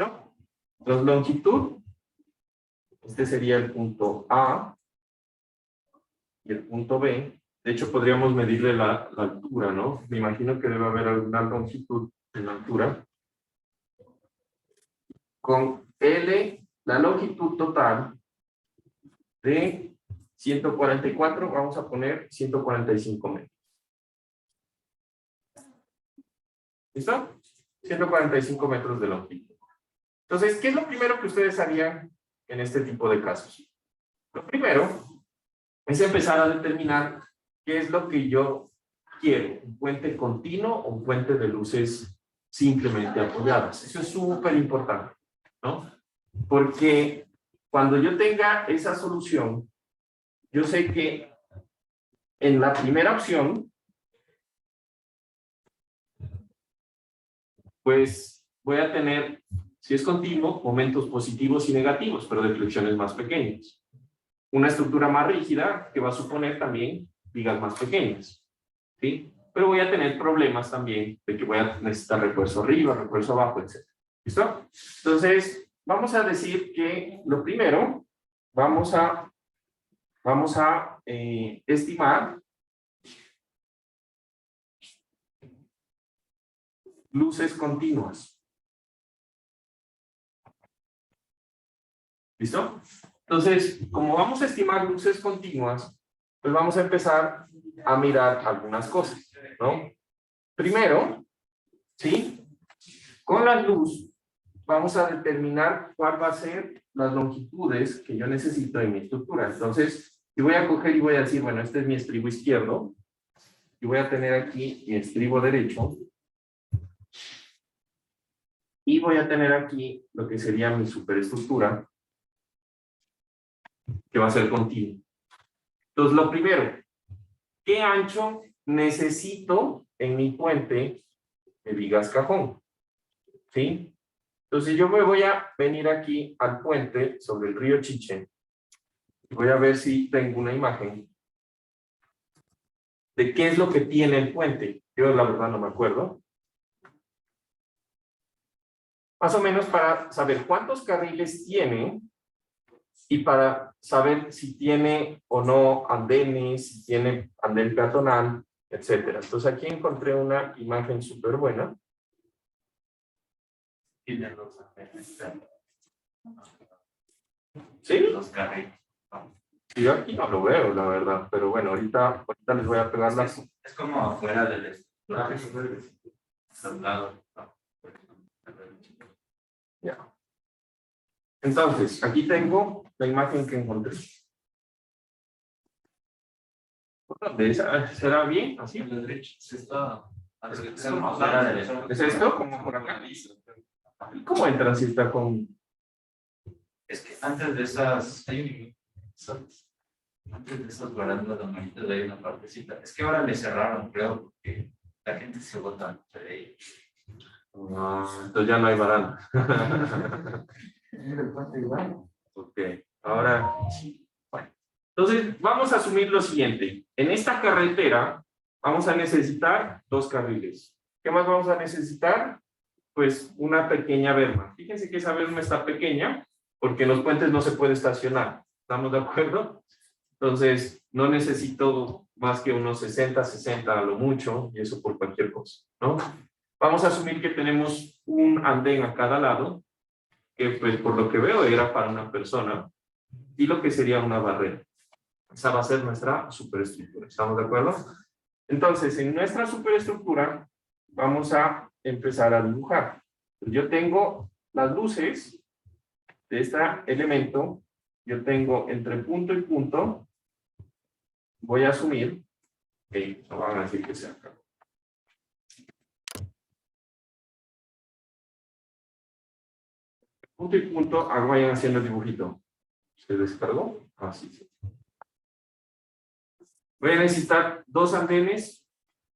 ¿No? La longitud, este sería el punto A y el punto B. De hecho, podríamos medirle la altura, ¿no? Me imagino que debe haber alguna longitud en la altura. Con L, la longitud total de 144, vamos a poner 145 metros. ¿Listo? 145 metros de longitud. Entonces, ¿qué es lo primero que ustedes harían en este tipo de casos? Lo primero es empezar a determinar qué es lo que yo quiero, un puente continuo o un puente de luces simplemente apoyadas. Eso es súper importante, ¿no? Porque cuando yo tenga esa solución, yo sé que en la primera opción, pues voy a tener, si es continuo, momentos positivos y negativos, pero de flexiones más pequeñas. Una estructura más rígida que va a suponer también vigas más pequeñas, ¿sí? Pero voy a tener problemas también de que voy a necesitar refuerzo arriba, refuerzo abajo, etc. ¿Listo? Entonces, vamos a decir que lo primero, vamos a estimar luces continuas. ¿Listo? Entonces, como vamos a estimar luces continuas, pues vamos a empezar a mirar algunas cosas, ¿no? Primero, ¿sí? Con la luz vamos a determinar cuál va a ser las longitudes que yo necesito en mi estructura. Entonces, yo voy a coger y voy a decir, bueno, este es mi estribo izquierdo, y voy a tener aquí mi estribo derecho, y voy a tener aquí lo que sería mi superestructura, que va a ser continua. Entonces, lo primero, ¿qué ancho necesito en mi puente de vigas cajón? ¿Sí? Entonces, yo me voy a venir aquí al puente sobre el río Chichen. Voy a ver si tengo una imagen de qué es lo que tiene el puente. Yo la verdad no me acuerdo. Más o menos para saber cuántos carriles tiene y para saber si tiene o no andenes, si tiene andén peatonal, etcétera. Entonces aquí encontré una imagen súper buena. ¿Sí? Los carriles. Sí, yo aquí no lo veo, la verdad. Pero bueno, ahorita les voy a pegar las... Es como afuera del soldado. Ya. Entonces, aquí tengo la imagen que encontré. ¿De esa? ¿Será bien? ¿Así? A la derecha se está. Es como afuera del ¿Es esto? ¿Como por acá? ¿Y cómo entra si está con...? Es que antes de esas, antes de esas barandas amarillas hay una partecita. Es que ahora le cerraron, creo, porque la gente se bota entre ellos. Entonces ya no hay baranda. Ok, ahora... Bueno. Entonces, vamos a asumir lo siguiente. En esta carretera vamos a necesitar 2 carriles. ¿Qué más vamos a necesitar? Pues una pequeña berma. Fíjense que esa berma está pequeña porque en los puentes no se puede estacionar. ¿Estamos de acuerdo? Entonces, no necesito más que unos 60 a lo mucho, y eso por cualquier cosa, ¿no? Vamos a asumir que tenemos un andén a cada lado, que pues por lo que veo era para una persona, y lo que sería una barrera. Esa va a ser nuestra superestructura. ¿Estamos de acuerdo? Entonces, en nuestra superestructura vamos a empezar a dibujar. Yo tengo las luces de este elemento. Yo tengo entre punto y punto. Voy a asumir que no van a decir que se acabó. Punto y punto, vayan haciendo el dibujito. ¿Se descargó? Ah, sí, sí. Voy a necesitar 2 andenes.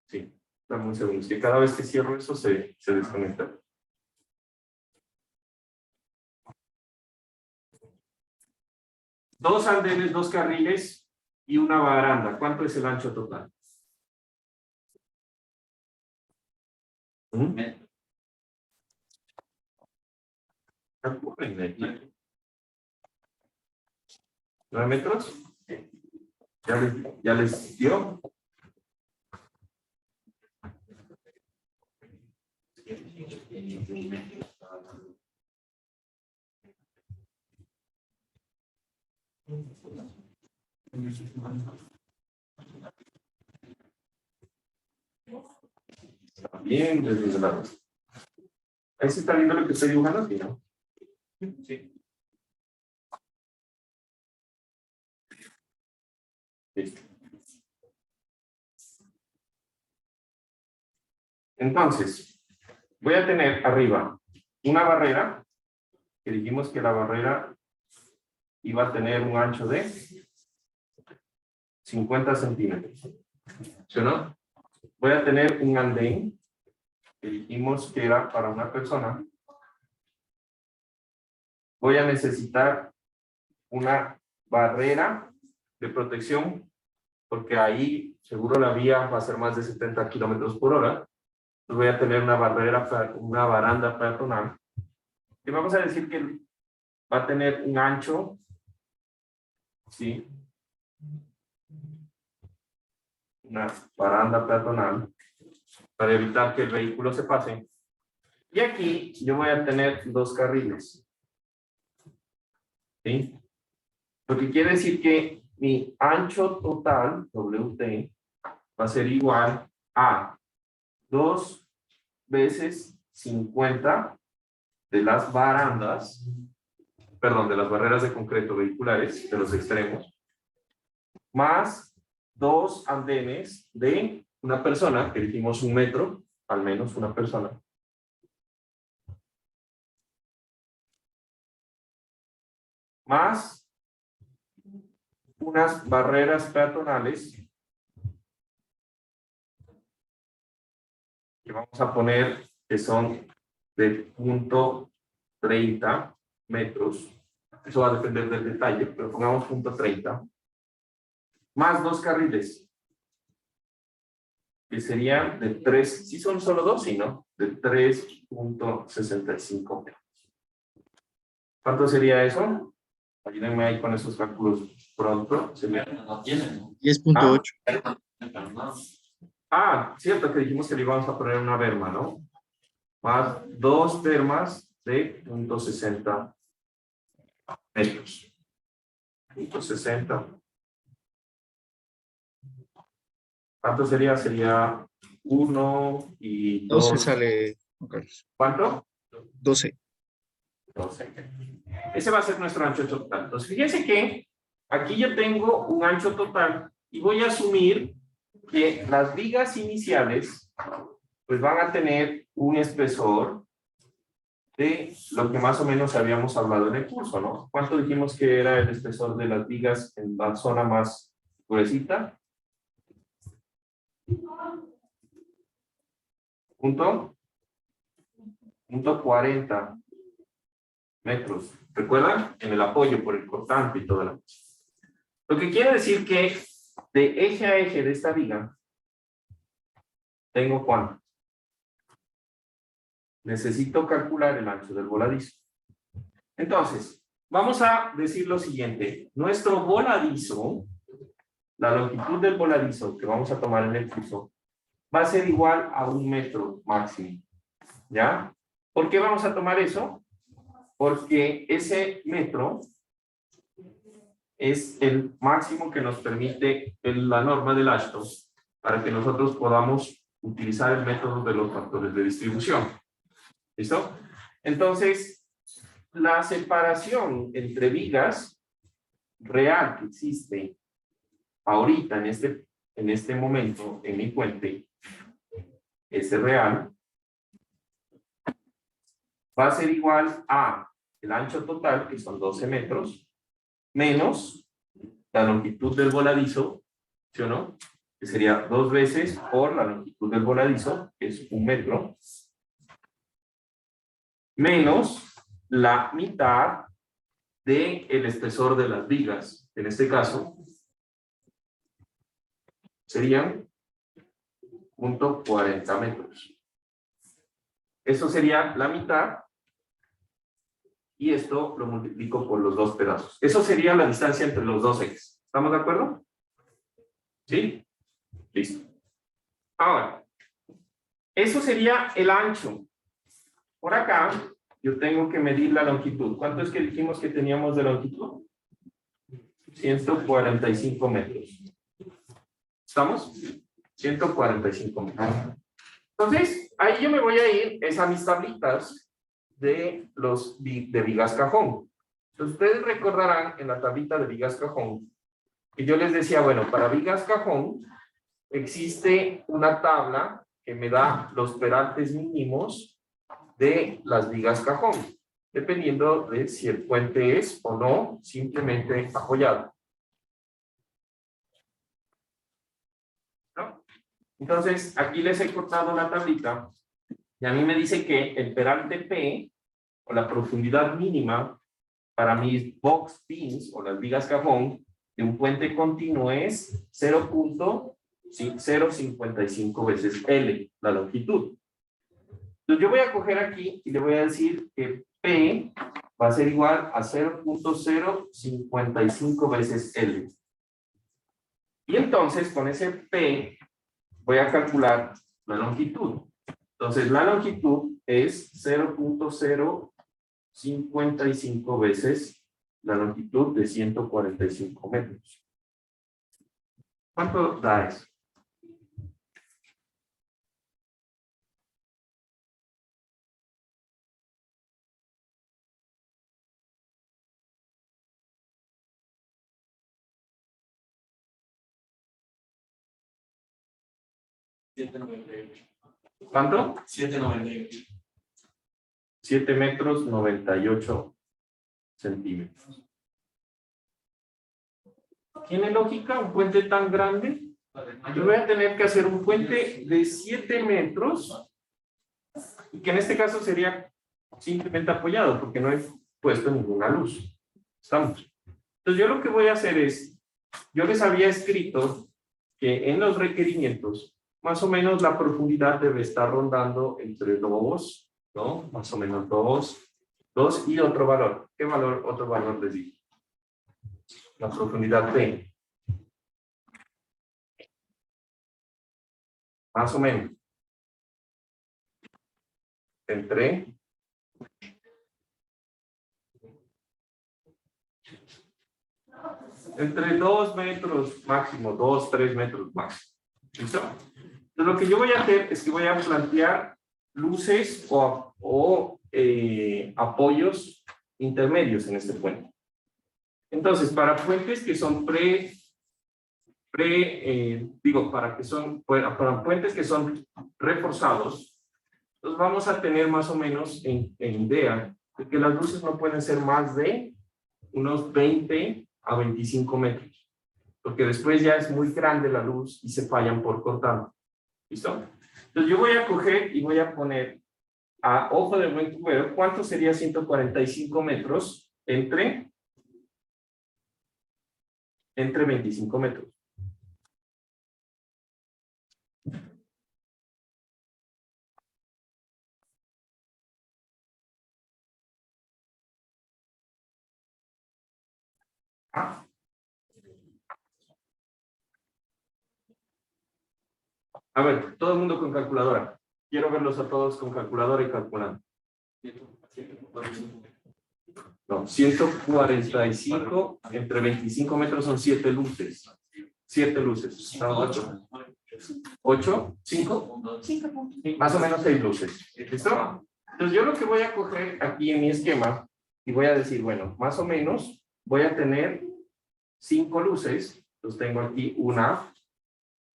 Sí, dame un segundo. Es que cada vez que cierro eso se desconecta. Dos andenes, 2 carriles y una baranda. ¿Cuánto es el ancho total? Calcúlenle. 9 metros. ¿Ya les dio? Bien, desde el lado. Ahí se está viendo lo que estoy dibujando aquí, ¿no? Sí. Listo. Entonces, voy a tener arriba una barrera, que dijimos que la barrera iba a tener un ancho de 50 centímetros. ¿Sí o no? Voy a tener un andén, que dijimos que era para una persona. Voy a necesitar una barrera de protección, porque ahí seguro la vía va a ser más de 70 kilómetros por hora. Entonces voy a tener una barrera, una baranda peatonal. Y vamos a decir que va a tener un ancho, ¿sí? Una baranda peatonal para evitar que el vehículo se pase. Y aquí yo voy a tener 2 carriles. ¿Sí? Lo que quiere decir que mi ancho total, WT, va a ser igual a 2 veces 50 de las barandas, perdón, de las barreras de concreto vehiculares, de los extremos, más 2 andenes de una persona, que dijimos 1 metro, al menos una persona. Más unas barreras peatonales que vamos a poner que son de punto 30 metros. Eso va a depender del detalle, pero pongamos punto 30. Más 2 carriles, que serían de 3, si son solo 2, sí, ¿no? De 3.65 metros. ¿Cuánto sería eso? Ayúdenme ahí con esos cálculos pronto. No tienen, ¿no? 10.8. Ah, cierto que dijimos que le íbamos a poner una berma, ¿no? Más 2 bermas de 0.60 metros. 0.60. ¿Cuánto sería? Sería 1 y 12 2. sale, Juan Carlos. ¿Cuánto? 12. 12. Ese va a ser nuestro ancho total. Entonces, fíjense que aquí yo tengo un ancho total y voy a asumir que las vigas iniciales pues van a tener un espesor de lo que más o menos habíamos hablado en el curso, ¿no? ¿Cuánto dijimos que era el espesor de las vigas en la zona más gruesita? Punto 40 metros. ¿Recuerdan? En el apoyo por el cortante y todo lo demás. Lo que quiere decir que de eje a eje de esta viga tengo ¿cuánto? Necesito calcular el ancho del voladizo. Entonces, vamos a decir lo siguiente. Nuestro voladizo, la longitud del voladizo que vamos a tomar en el curso, va a ser igual a 1 metro máximo. ¿Ya? ¿Por qué vamos a tomar eso? Porque ese metro es el máximo que nos permite la norma del AASHTO para que nosotros podamos utilizar el método de los factores de distribución. ¿Listo? Entonces, la separación entre vigas real que existe ahorita en este momento en mi puente, ese real, va a ser igual a el ancho total, que son 12 metros, menos la longitud del voladizo, ¿sí o no? Que sería 2 veces por la longitud del voladizo, que es 1 metro, menos la mitad del espesor de las vigas. En este caso, serían 0.40 metros. Eso sería la mitad. Y esto lo multiplico por los 2 pedazos. Eso sería la distancia entre los 2 ejes. ¿Estamos de acuerdo? ¿Sí? Listo. Ahora, eso sería el ancho. Por acá, yo tengo que medir la longitud. ¿Cuánto es que dijimos que teníamos de longitud? 145 metros. ¿Estamos? 145 metros. Entonces, ahí yo me voy a ir, es a mis tablitas, de vigas cajón. Entonces, ustedes recordarán en la tablita de vigas cajón que yo les decía, bueno, para vigas cajón existe una tabla que me da los peraltes mínimos de las vigas cajón, dependiendo de si el puente es o no simplemente apoyado. ¿No? Entonces, aquí les he cortado la tablita y a mí me dice que el peralte P, o la profundidad mínima para mis box pins o las vigas cajón de un puente continuo es 0.055 veces L, la longitud. Entonces yo voy a coger aquí y le voy a decir que P va a ser igual a 0.055 veces L. Y entonces con ese P voy a calcular la longitud. Entonces la longitud es 0.055 veces la longitud de 145 metros. ¿Cuánto da eso? ¿Cuánto? 7.98. 7 metros 98 centímetros. ¿Tiene lógica un puente tan grande? Yo voy a tener que hacer un puente de 7 metros, y que en este caso sería simplemente apoyado, porque no he puesto ninguna luz. ¿Estamos? Entonces yo lo que voy a hacer es, yo les había escrito que en los requerimientos, más o menos la profundidad debe estar rondando entre 2, ¿no? Más o menos 2 y otro valor. ¿Qué valor? Otro valor les digo. La profundidad P. Más o menos. Entre 2 metros máximo, 2, 3 metros máximo. ¿Listo? Entonces lo que yo voy a hacer es que voy a plantear luces o apoyos intermedios en este puente. Entonces, para puentes que son para puentes que son reforzados, entonces vamos a tener más o menos en idea de que las luces no pueden ser más de unos 20 a 25 metros, porque después ya es muy grande la luz y se fallan por cortando. ¿Listo? Entonces yo voy a coger y voy a poner a ojo de buen cubero, ¿cuánto sería 145 metros entre 25 metros? A ver, todo el mundo con calculadora. Quiero verlos a todos con calculadora y calculando. No, 145 entre 25 metros son 7 luces. 7 luces. ¿Son 8? ¿8? ¿5? 5. Más o menos 6 luces. ¿Listo? Entonces yo lo que voy a coger aquí en mi esquema y voy a decir, bueno, más o menos voy a tener 5 luces. Entonces tengo aquí una,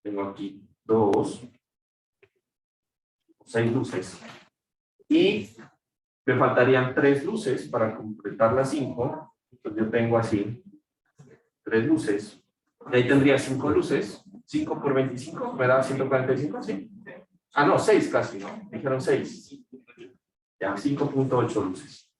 tengo aquí 2, 6 luces. Y me faltarían 3 luces para completar las 5. Entonces yo tengo así 3 luces. Y ahí tendría 5 luces. 5 por 25, ¿me da 145? Sí. Ah, no, 6 casi, ¿no? Dijeron 6. Ya, 5.8 luces.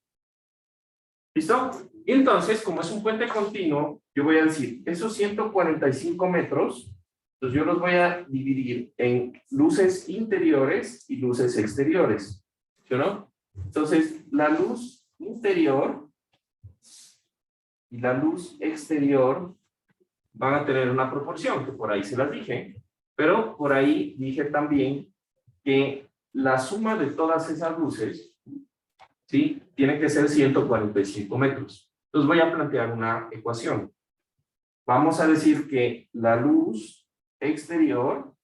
¿Listo? Y entonces, como es un puente continuo, yo voy a decir, esos 145 metros, entonces yo los voy a dividir en luces interiores y luces exteriores. ¿Sí o no? Entonces, la luz interior y la luz exterior van a tener una proporción, que por ahí se las dije, pero por ahí dije también que la suma de todas esas luces, ¿sí? Tiene que ser 145 metros. Entonces voy a plantear una ecuación. Vamos a decir que la luz exterior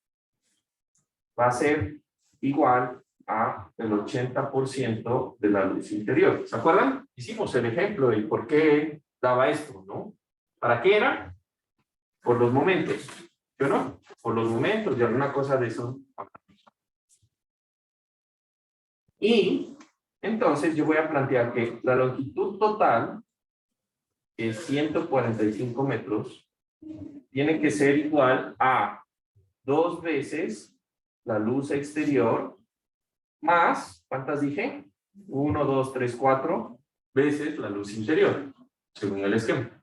va a ser igual a el 80% de la luz interior. ¿Se acuerdan? Hicimos el ejemplo de por qué daba esto, ¿no? ¿Para qué era? Por los momentos. ¿Yo no? Por los momentos, y alguna cosa de eso. Y entonces yo voy a plantear que la longitud total, que es 145 metros, tiene que ser igual a 2 veces la luz exterior más, ¿cuántas dije? 1, 2, 3, 4 veces la luz interior, según el esquema.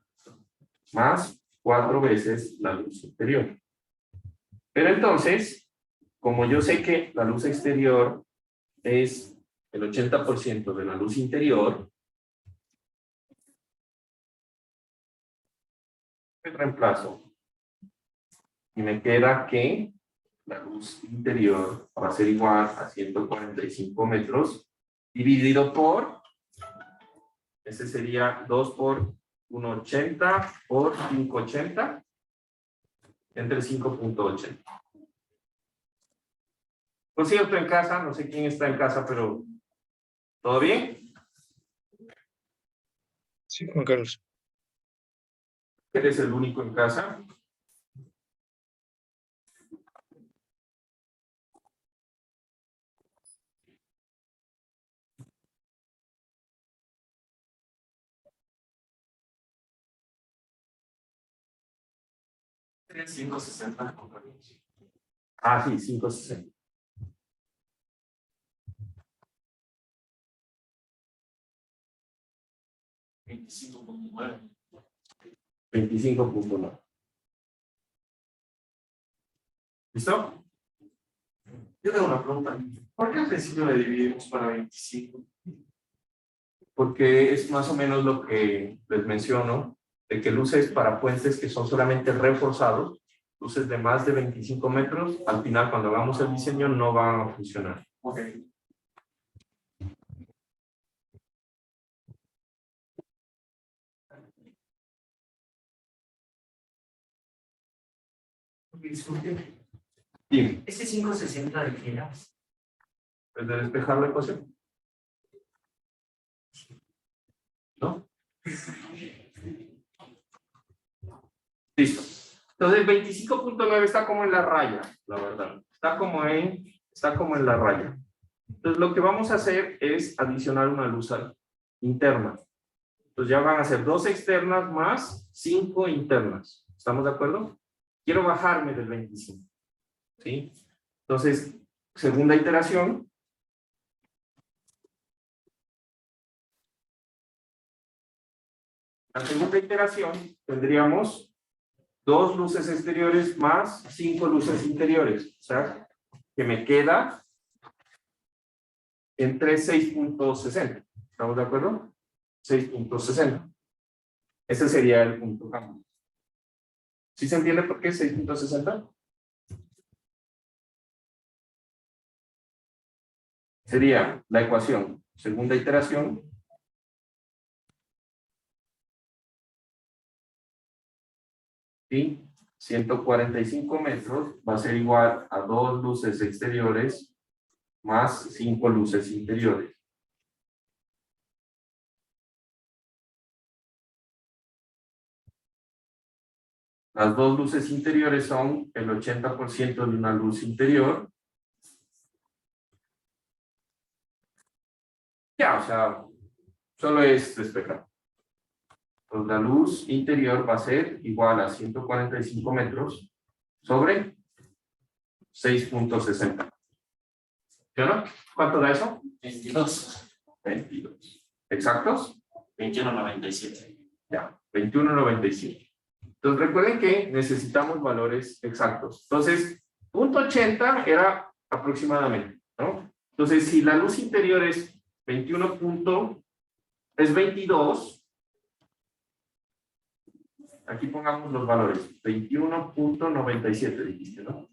Más 4 veces la luz interior. Pero entonces, como yo sé que la luz exterior es el 80% de la luz interior, reemplazo. Y me queda que la luz interior va a ser igual a 145 metros dividido por, ese sería 2 por 1,80 por 5,80 entre 5,80. Por cierto, en casa, no sé quién está en casa, pero ¿todo bien? Sí, Juan Carlos. ¿Eres el único en casa? Sería 560. Ah, sí, 5,60. $25.9. 25,9. ¿Listo? Yo tengo una pregunta. ¿Por qué al principio le dividimos para 25? Porque es más o menos lo que les menciono, de que luces para puentes que son solamente reforzados, luces de más de 25 metros, al final cuando hagamos el diseño no van a funcionar. Ok. Disculpe, Bien, ¿ese 560 de qué era? pues de despejar la ecuación. ¿No? Listo. Entonces 25,9 está como en la raya, la verdad. Está como en la raya. Entonces lo que vamos a hacer es adicionar una luz interna. Entonces ya van a ser 2 externas más 5 internas. ¿Estamos de acuerdo? Quiero bajarme del 25. ¿Sí? Entonces, segunda iteración. La segunda iteración tendríamos 2 luces exteriores más 5 luces interiores. O sea, que me queda entre 6,60. ¿Estamos de acuerdo? 6,60. Ese sería el punto cambio. ¿Sí se entiende por qué 6,60? Sería la ecuación, segunda iteración. Y 145 metros va a ser igual a 2 luces exteriores más 5 luces interiores. Las 2 luces interiores son el 80% de una luz interior. Ya, o sea, solo es despejar. Pues la luz interior va a ser igual a 145 metros sobre 6,60. ¿Sí o no? ¿Cuánto da eso? 22. 22. ¿Exactos? 21.97. Ya, 21,97. Entonces recuerden que necesitamos valores exactos. Entonces, 0,80 era aproximadamente, ¿no? Entonces, si la luz interior es 22, aquí pongamos los valores, 21,97 dijiste, ¿no?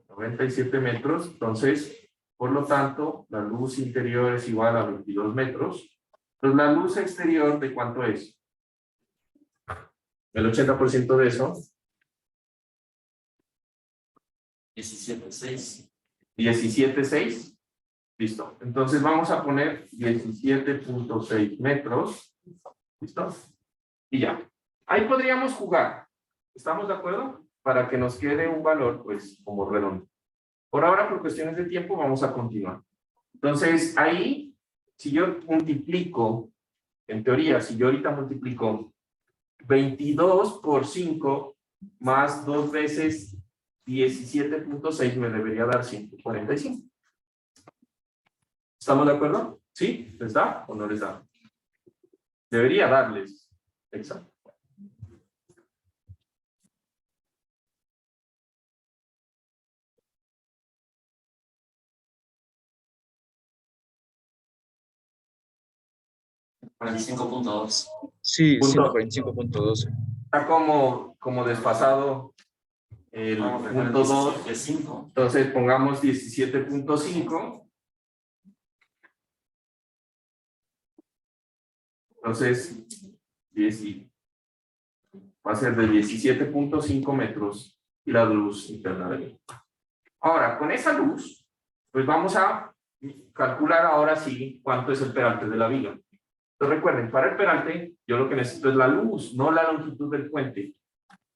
97 metros, entonces, por lo tanto, la luz interior es igual a 22 metros. Entonces, la luz exterior, ¿de cuánto es? El 80% de eso. 17.6. 17,6. Listo. Entonces vamos a poner 17.6 metros. ¿Listo? Y ya. Ahí podríamos jugar. ¿Estamos de acuerdo? Para que nos quede un valor, pues, como redondo. Por ahora, por cuestiones de tiempo, vamos a continuar. Entonces, ahí, si yo multiplico, en teoría, si yo ahorita multiplico 22 por 5 más 2 veces 17.6 me debería dar 145. ¿Estamos de acuerdo? ¿Sí? ¿Les da o no les da? Debería darles. Exacto. Sí, Punto. 145.12. Está como desfasado el punto 2. Entonces pongamos 17.5. Entonces, va a ser de 17.5 metros y la luz interna de luz. Ahora, con esa luz, pues vamos a calcular ahora sí cuánto es el peralte de la viga. Entonces recuerden, para el peralte, yo lo que necesito es la luz, no la longitud del puente.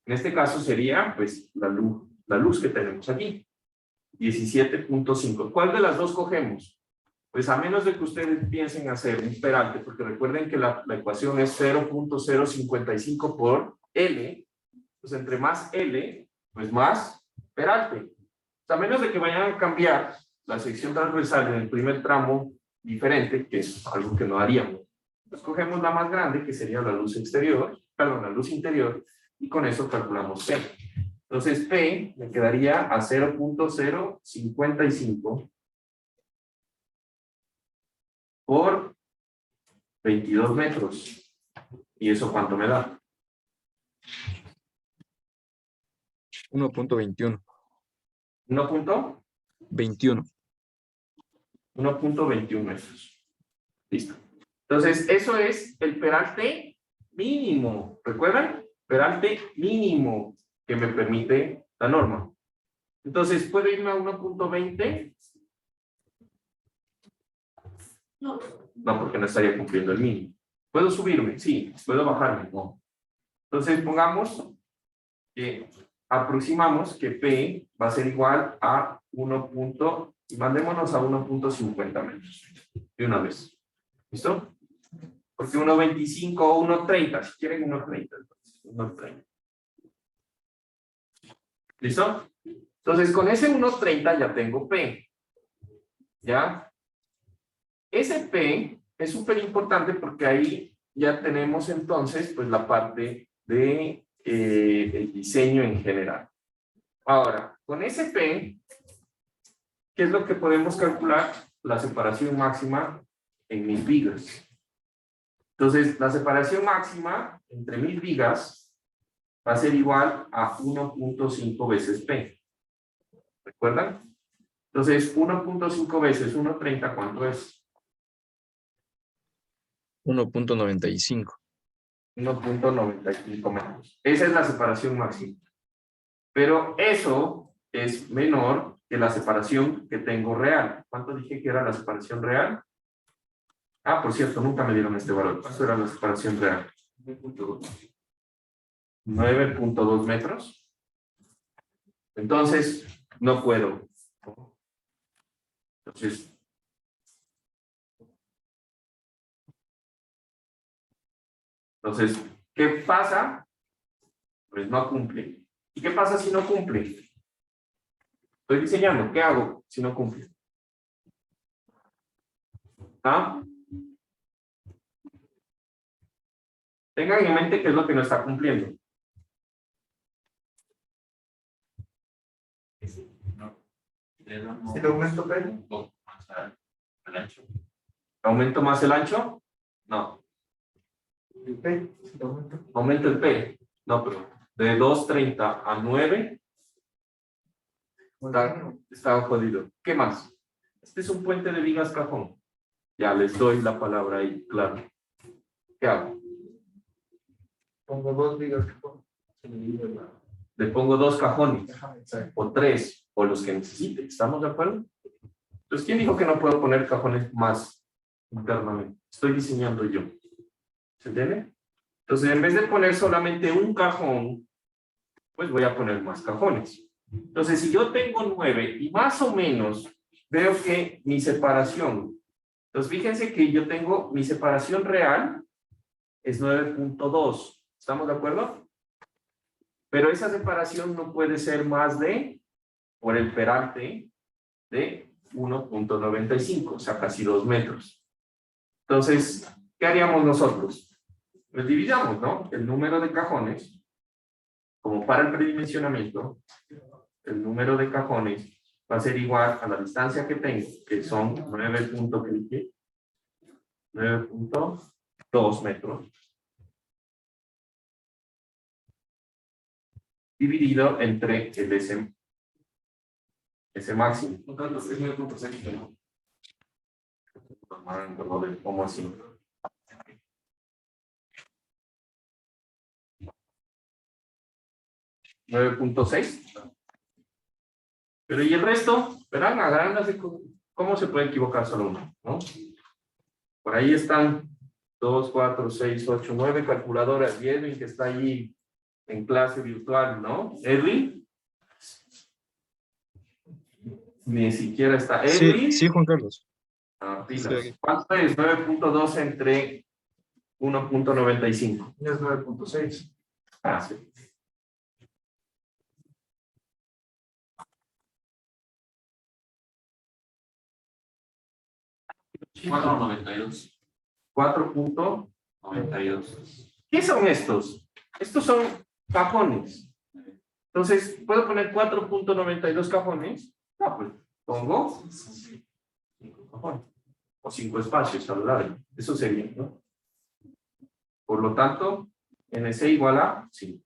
En este caso sería, pues, la luz que tenemos aquí. 17.5. ¿Cuál de las dos cogemos? Pues a menos de que ustedes piensen hacer un peralte, porque recuerden que la ecuación es 0.055 por L, pues entre más L, pues más peralte. A menos de que vayan a cambiar la sección transversal en el primer tramo diferente, que es algo que no haríamos. Escogemos la más grande, que sería la luz exterior, perdón, la luz interior, y con eso calculamos P. Entonces P me quedaría a 0.055 por 22 metros. ¿Y eso cuánto me da? 1.21. 1.21 21. metros. Listo. Entonces, eso es el peralte mínimo. ¿Recuerdan? Peralte mínimo que me permite la norma. Entonces, ¿puedo irme a 1.20? No, porque no estaría cumpliendo el mínimo. ¿Puedo subirme? Sí. ¿Puedo bajarme? No. Entonces, pongamos que aproximamos que P va a ser igual a 1. Y mandémonos a 1.50 metros. De una vez. ¿Listo? Porque 1.25 o 1.30. Si quieren 1.30. 1.30. ¿Listo? Entonces, con ese 1.30 ya tengo P. ¿Ya? Ese P es súper importante porque ahí ya tenemos entonces pues la parte de el diseño en general. Ahora, con ese P, ¿qué es lo que podemos calcular? La separación máxima en 1000 vigas. Entonces, la separación máxima entre 1000 vigas va a ser igual a 1.5 veces P. ¿Recuerdan? Entonces, 1.5 veces 1.30, ¿cuánto es? 1.95. 1.95 metros. Esa es la separación máxima. Pero eso es menor que la separación que tengo real. ¿Cuánto dije que era la separación real? Ah, por cierto, nunca me dieron este valor. ¿Cuánto era la separación real? 9.2 metros. Entonces, no puedo. Entonces, ¿qué pasa? Pues no cumple. ¿Y qué pasa si no cumple? Estoy diseñando. ¿Qué hago si no cumple? ¿Ah? Tengan en mente qué es lo que no está cumpliendo. Si le aumento P, ¿Aumento más el ancho? No. el P, si le aumento. ¿Aumento el P? No, pero de 2.30 a 9 está jodido. ¿Qué más? Este es un puente de vigas cajón. Ya les doy la palabra ahí, claro. ¿Qué hago? Pongo 2 vigas que pongo. Le pongo 2 cajones, Ajá, exacto. o 3, o los que necesite. ¿Estamos de acuerdo? Entonces, ¿quién dijo que no puedo poner cajones más internamente? Estoy diseñando yo. ¿Se entiende? Entonces, en vez de poner solamente un cajón, pues voy a poner más cajones. Entonces, si yo tengo 9 y más o menos veo que mi separación, entonces fíjense que yo tengo mi separación real es 9.2. ¿Estamos de acuerdo? Pero esa separación no puede ser más de, por el peralte, de 1.95, o sea, casi 2 metros. Entonces, ¿qué haríamos nosotros? Pues dividamos, ¿no? El número de cajones, como para el predimensionamiento, el número de cajones va a ser igual a la distancia que tengo, que son 9.2 metros, dividido entre el S máximo. No tanto, es 9.6, ¿no? ¿Cómo así? ¿9.6? Pero ¿y el resto? Verán, agárrense, ¿cómo se puede equivocar solo uno? ¿No? Por ahí están 2, 4, 6, 8, 9 calculadoras. Y Edwin, que está allí en clase virtual, ¿no? Edwin. Ni siquiera está. Edwin. Sí, Juan Carlos. Ah, Estoy pilas. aquí. ¿Cuánto es 9.2 entre 1.95? Es 9.6. Ah, sí. Cuatro 92. 4.92. ¿Qué son estos? Estos son cajones. Entonces, ¿puedo poner 4.92 cajones? No, pues pongo 5 cajones. O 5 espacios a lo largo. Eso sería, ¿no? Por lo tanto, NC igual a 5.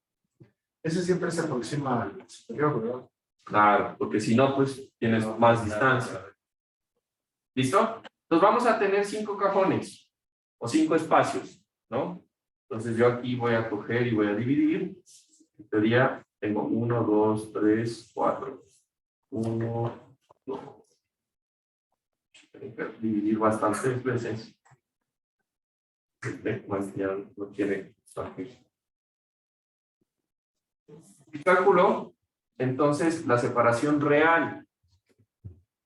Ese siempre se aproxima al superior, ¿verdad? Claro, porque si no, pues tienes más distancia. ¿Listo? Entonces vamos a tener 5 cajones o 5 espacios, ¿no? Entonces yo aquí voy a coger y voy a dividir. En teoría tengo 1, 2, 3, 4. 1, 2. Tengo que dividir bastantes veces. Más ya no quiere salir. Y calculo entonces la separación real.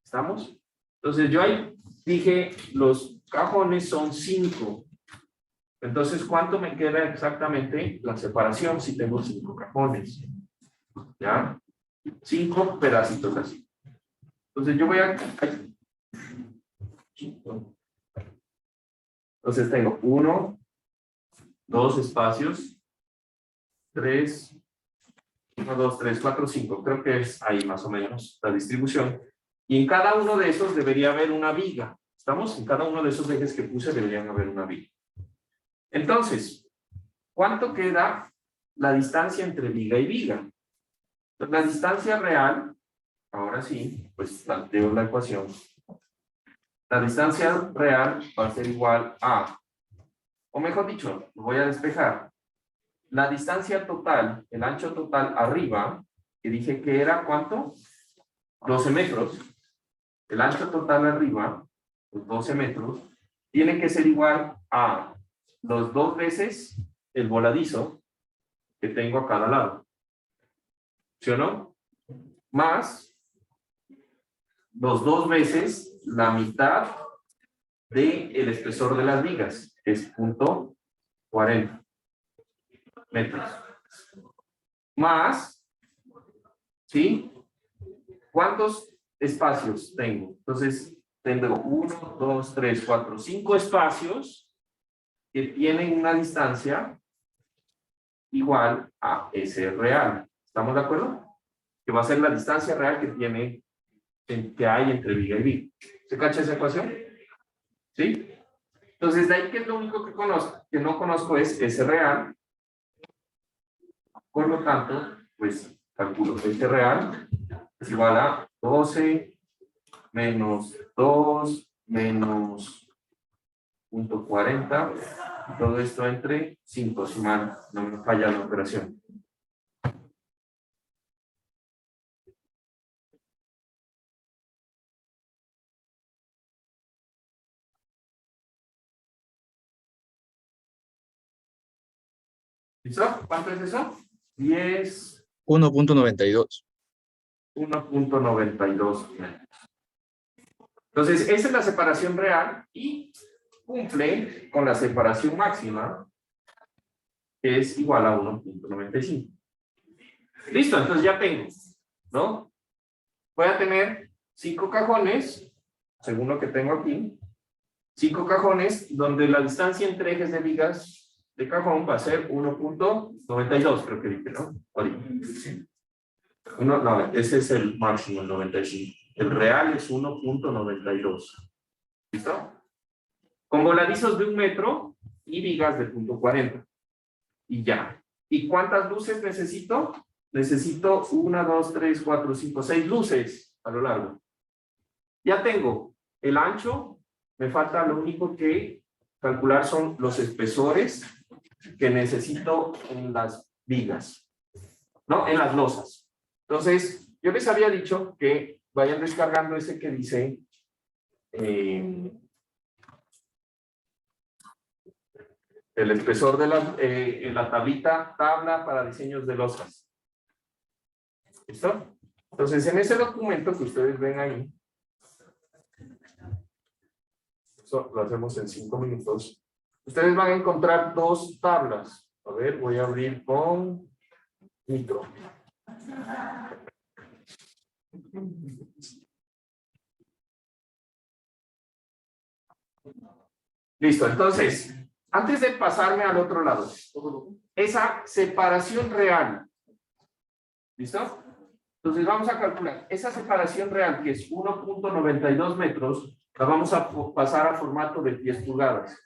¿Estamos? Entonces yo ahí dije los cajones son 5. Entonces, ¿cuánto me queda exactamente la separación si tengo 5 cajones? ¿Ya? 5 pedacitos así. Entonces yo voy a... Entonces tengo 1, 2 espacios, 3, 1, 2, 3, 4, 5. Creo que es ahí más o menos la distribución. Y en cada uno de esos debería haber una viga. ¿Estamos? En cada uno de esos ejes que puse deberían haber una viga. Entonces, ¿cuánto queda la distancia entre viga y viga? Entonces, la distancia real, ahora sí, pues planteo la ecuación. La distancia real va a ser igual a, o mejor dicho, lo voy a despejar. La distancia total, el ancho total arriba, que dije que era ¿cuánto? 12 metros. El ancho total arriba, los 12 metros, tiene que ser igual a los 2 veces el voladizo que tengo a cada lado. ¿Sí o no? Más los 2 veces la mitad del espesor de las vigas, que es 0.40 metros. Más, ¿sí? ¿Cuántos espacios tengo? Entonces, tengo 1, 2, 3, 4, 5 espacios que tienen una distancia igual a S real. ¿Estamos de acuerdo? Que va a ser la distancia real que tiene, que hay entre viga y viga. ¿Se cacha esa ecuación? ¿Sí? Entonces, de ahí que es lo único que conozco, que no conozco es S real. Por lo tanto, pues calculo S real es igual a 12 menos 2 menos 0.40, todo esto entre 5, si mal no me falla la operación. ¿Listo? ¿Cuánto es eso? 10, 1.92. 1.92 metros. Entonces, esa es la separación real y cumple con la separación máxima, que es igual a 1.95. Listo, entonces ya tengo, ¿no? Voy a tener 5 cajones, según lo que tengo aquí, 5 cajones donde la distancia entre ejes de vigas de cajón va a ser 1.92, creo que dije, ¿no? Ahorita. No, ese es el máximo, el 95. El real es 1.92. ¿Listo? Con voladizos de 1 metro y vigas de 0.40. Y ya. ¿Y cuántas luces necesito? Necesito 1, 2, 3, 4, 5, 6 luces a lo largo. Ya tengo el ancho. Me falta lo único que calcular son los espesores que necesito en las vigas. ¿No? En las losas. Entonces, yo les había dicho que vayan descargando ese que dice el espesor de la tabla para diseños de losas. ¿Listo? Entonces, en ese documento que ustedes ven ahí, eso lo hacemos en 5 minutos, ustedes van a encontrar 2 tablas. A ver, voy a abrir con micro. Listo, entonces, antes de pasarme al otro lado, esa separación real, ¿listo? Entonces vamos a calcular, esa separación real que es 1.92 metros, la vamos a pasar a formato de 10 pulgadas.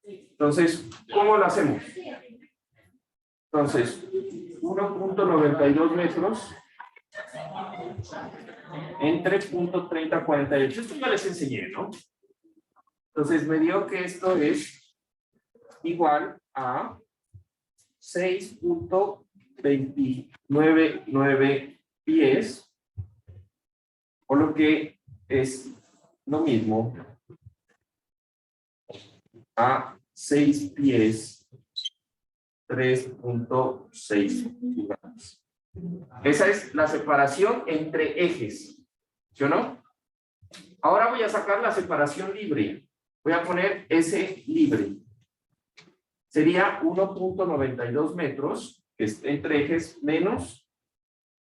Entonces, ¿cómo lo hacemos? Entonces, 1.92 metros entre 0.3048. Esto ya les enseñé, ¿no? Entonces me dio que esto es igual a 6.299 pies, o lo que es lo mismo a 6 pies 3.6 pulgadas. Esa es la separación entre ejes, ¿sí o no? Ahora voy a sacar la separación libre. Voy a poner S libre. Sería 1.92 metros, que es entre ejes, menos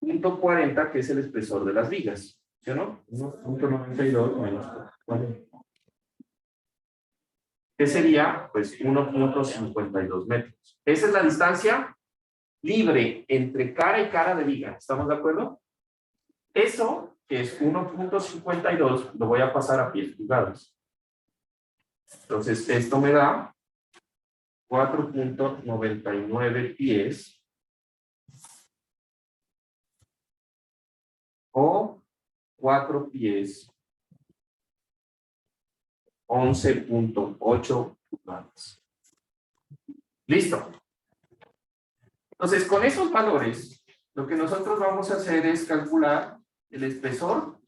0.40, que es el espesor de las vigas. ¿Sí o no? 1.92 menos 40. Que sería, pues, 1.52 metros. Esa es la distancia libre entre cara y cara de viga. ¿Estamos de acuerdo? Eso, que es 1.52, lo voy a pasar a pies pulgadas. Entonces, esto me da 4.99 pies o 4 pies 11.8 pulgadas. Listo. Entonces, con esos valores, lo que nosotros vamos a hacer es calcular el espesor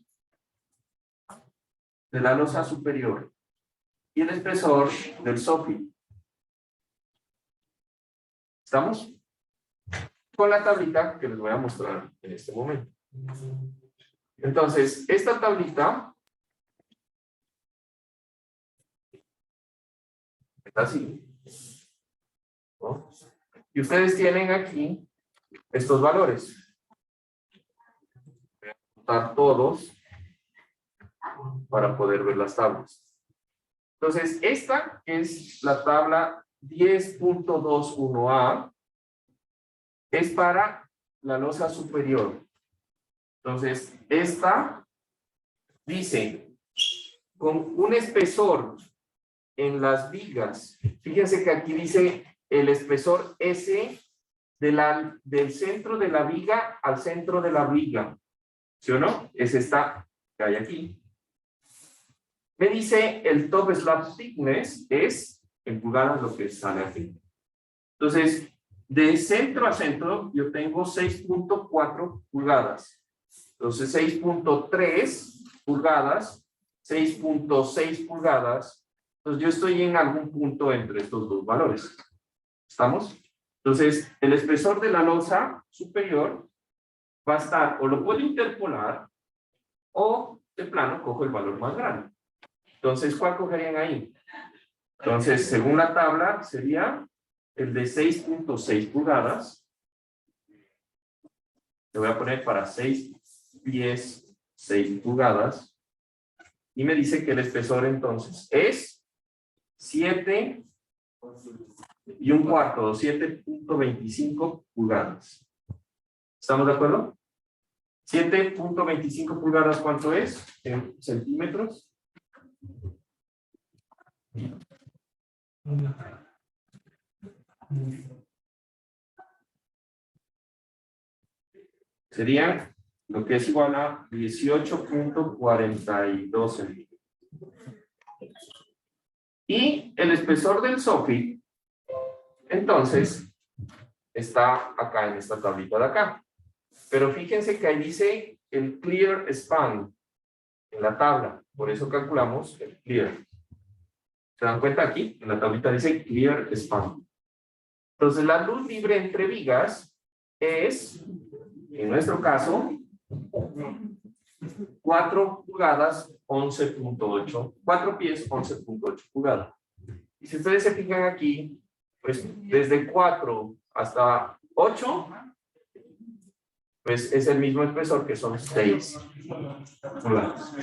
de la losa superior y el espesor del soffit. ¿Estamos? Con la tablita que les voy a mostrar en este momento. Entonces, esta tablita está así, ¿no? Y ustedes tienen aquí estos valores. Voy a apuntar todos para poder ver las tablas. Entonces, esta es la tabla 10.21a. Es para la losa superior. Entonces, esta dice, con un espesor en las vigas, fíjense que aquí dice el espesor S del centro de la viga al centro de la viga. ¿Sí o no? Es esta que hay aquí. Me dice el top slab thickness es en pulgadas lo que sale aquí. Entonces, de centro a centro yo tengo 6.4 pulgadas. Entonces, 6.3 pulgadas, 6.6 pulgadas. Entonces, yo estoy en algún punto entre estos dos valores. ¿Estamos? Entonces, el espesor de la losa superior va a estar, o lo puedo interpolar, o de plano cojo el valor más grande. Entonces, ¿cuál cogerían ahí? Entonces, según la tabla, sería el de 6.6 pulgadas. Le voy a poner para 6 pies, 6 pulgadas. Y me dice que el espesor entonces es 7 y un cuarto, 7.25 pulgadas. ¿Estamos de acuerdo? 7.25 pulgadas, ¿cuánto es? En centímetros. Sería lo que es igual a 18.42 centímetros. Y el espesor del soffit, entonces, está acá en esta tablita de acá. Pero fíjense que ahí dice el clear span en la tabla. Por eso calculamos el clear. ¿Se dan cuenta aquí? En la tablita dice clear span. Entonces, la luz libre entre vigas es, en nuestro caso, 4 pulgadas, 11.8. 4 pies, 11.8 pulgadas. Y si ustedes se fijan aquí, pues desde 4 hasta 8, pues es el mismo espesor que son 6 pulgadas.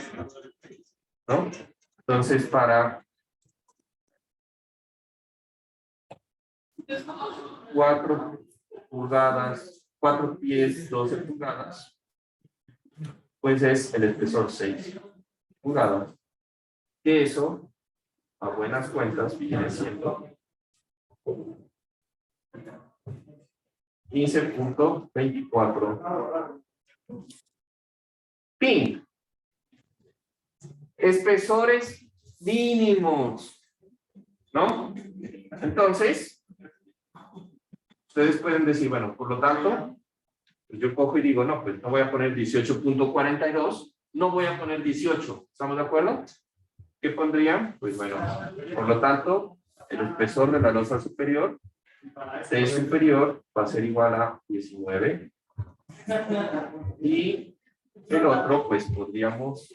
¿No? Entonces, para 4 pulgadas, 4 pies, 12 pulgadas, pues es el espesor 6 pulgadas. Que eso, a buenas cuentas, viene siendo 15.24. Fin. Espesores mínimos, ¿no? Entonces, ustedes pueden decir, bueno, por lo tanto, yo cojo y digo, no, pues no voy a poner 18.42, no voy a poner 18, ¿estamos de acuerdo? ¿Qué pondrían? Pues bueno, por lo tanto, el espesor de la losa superior, C superior, va a ser igual a 19. Y el otro, pues podríamos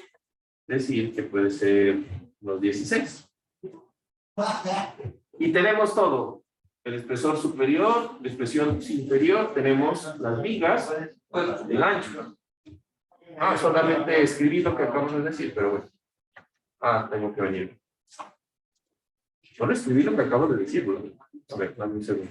decir que puede ser los 16. Y tenemos todo. El espesor superior, la expresión inferior, tenemos las vigas, el ancho. Solamente escribí lo que acabamos de decir, pero bueno. Tengo que venir. Solo escribí lo que acabo de decir, ¿no? A ver, dame un segundo.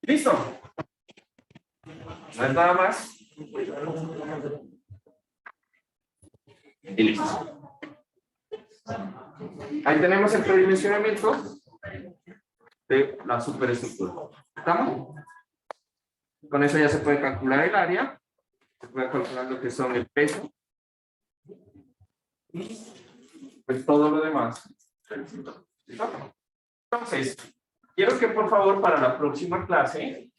¿Listo? No es nada más. Y listo. Ahí tenemos el predimensionamiento de la superestructura. ¿Estamos? Con eso ya se puede calcular el área. Se puede calcular lo que son el peso. Y pues todo lo demás. Entonces, quiero que por favor para la próxima clase,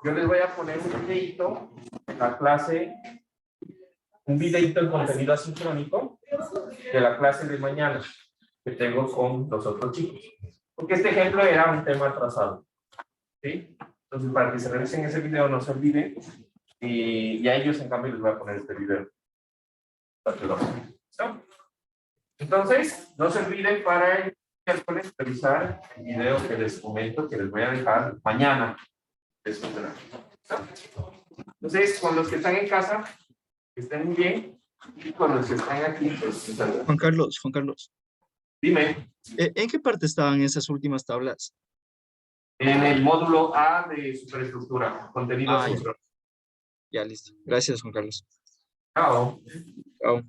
yo les voy a poner un videito en la clase, un videito en contenido asincrónico de la clase de mañana que tengo con los otros chicos. Porque este ejemplo era un tema atrasado. ¿Sí? Entonces, para que se revisen ese video, no se olviden. Y a ellos, en cambio, les voy a poner este video. Para que lo vean. ¿No? Entonces, no se olviden para el miércoles revisar el video que les comento, que les voy a dejar mañana. Entonces, con los que están en casa, que estén muy bien. Y con los que están aquí, pues... Juan Carlos. Dime. ¿En qué parte estaban esas últimas tablas? En el módulo A de superestructura, contenido asincrónico. Ya, listo. Gracias, Juan Carlos. Chao. Chao.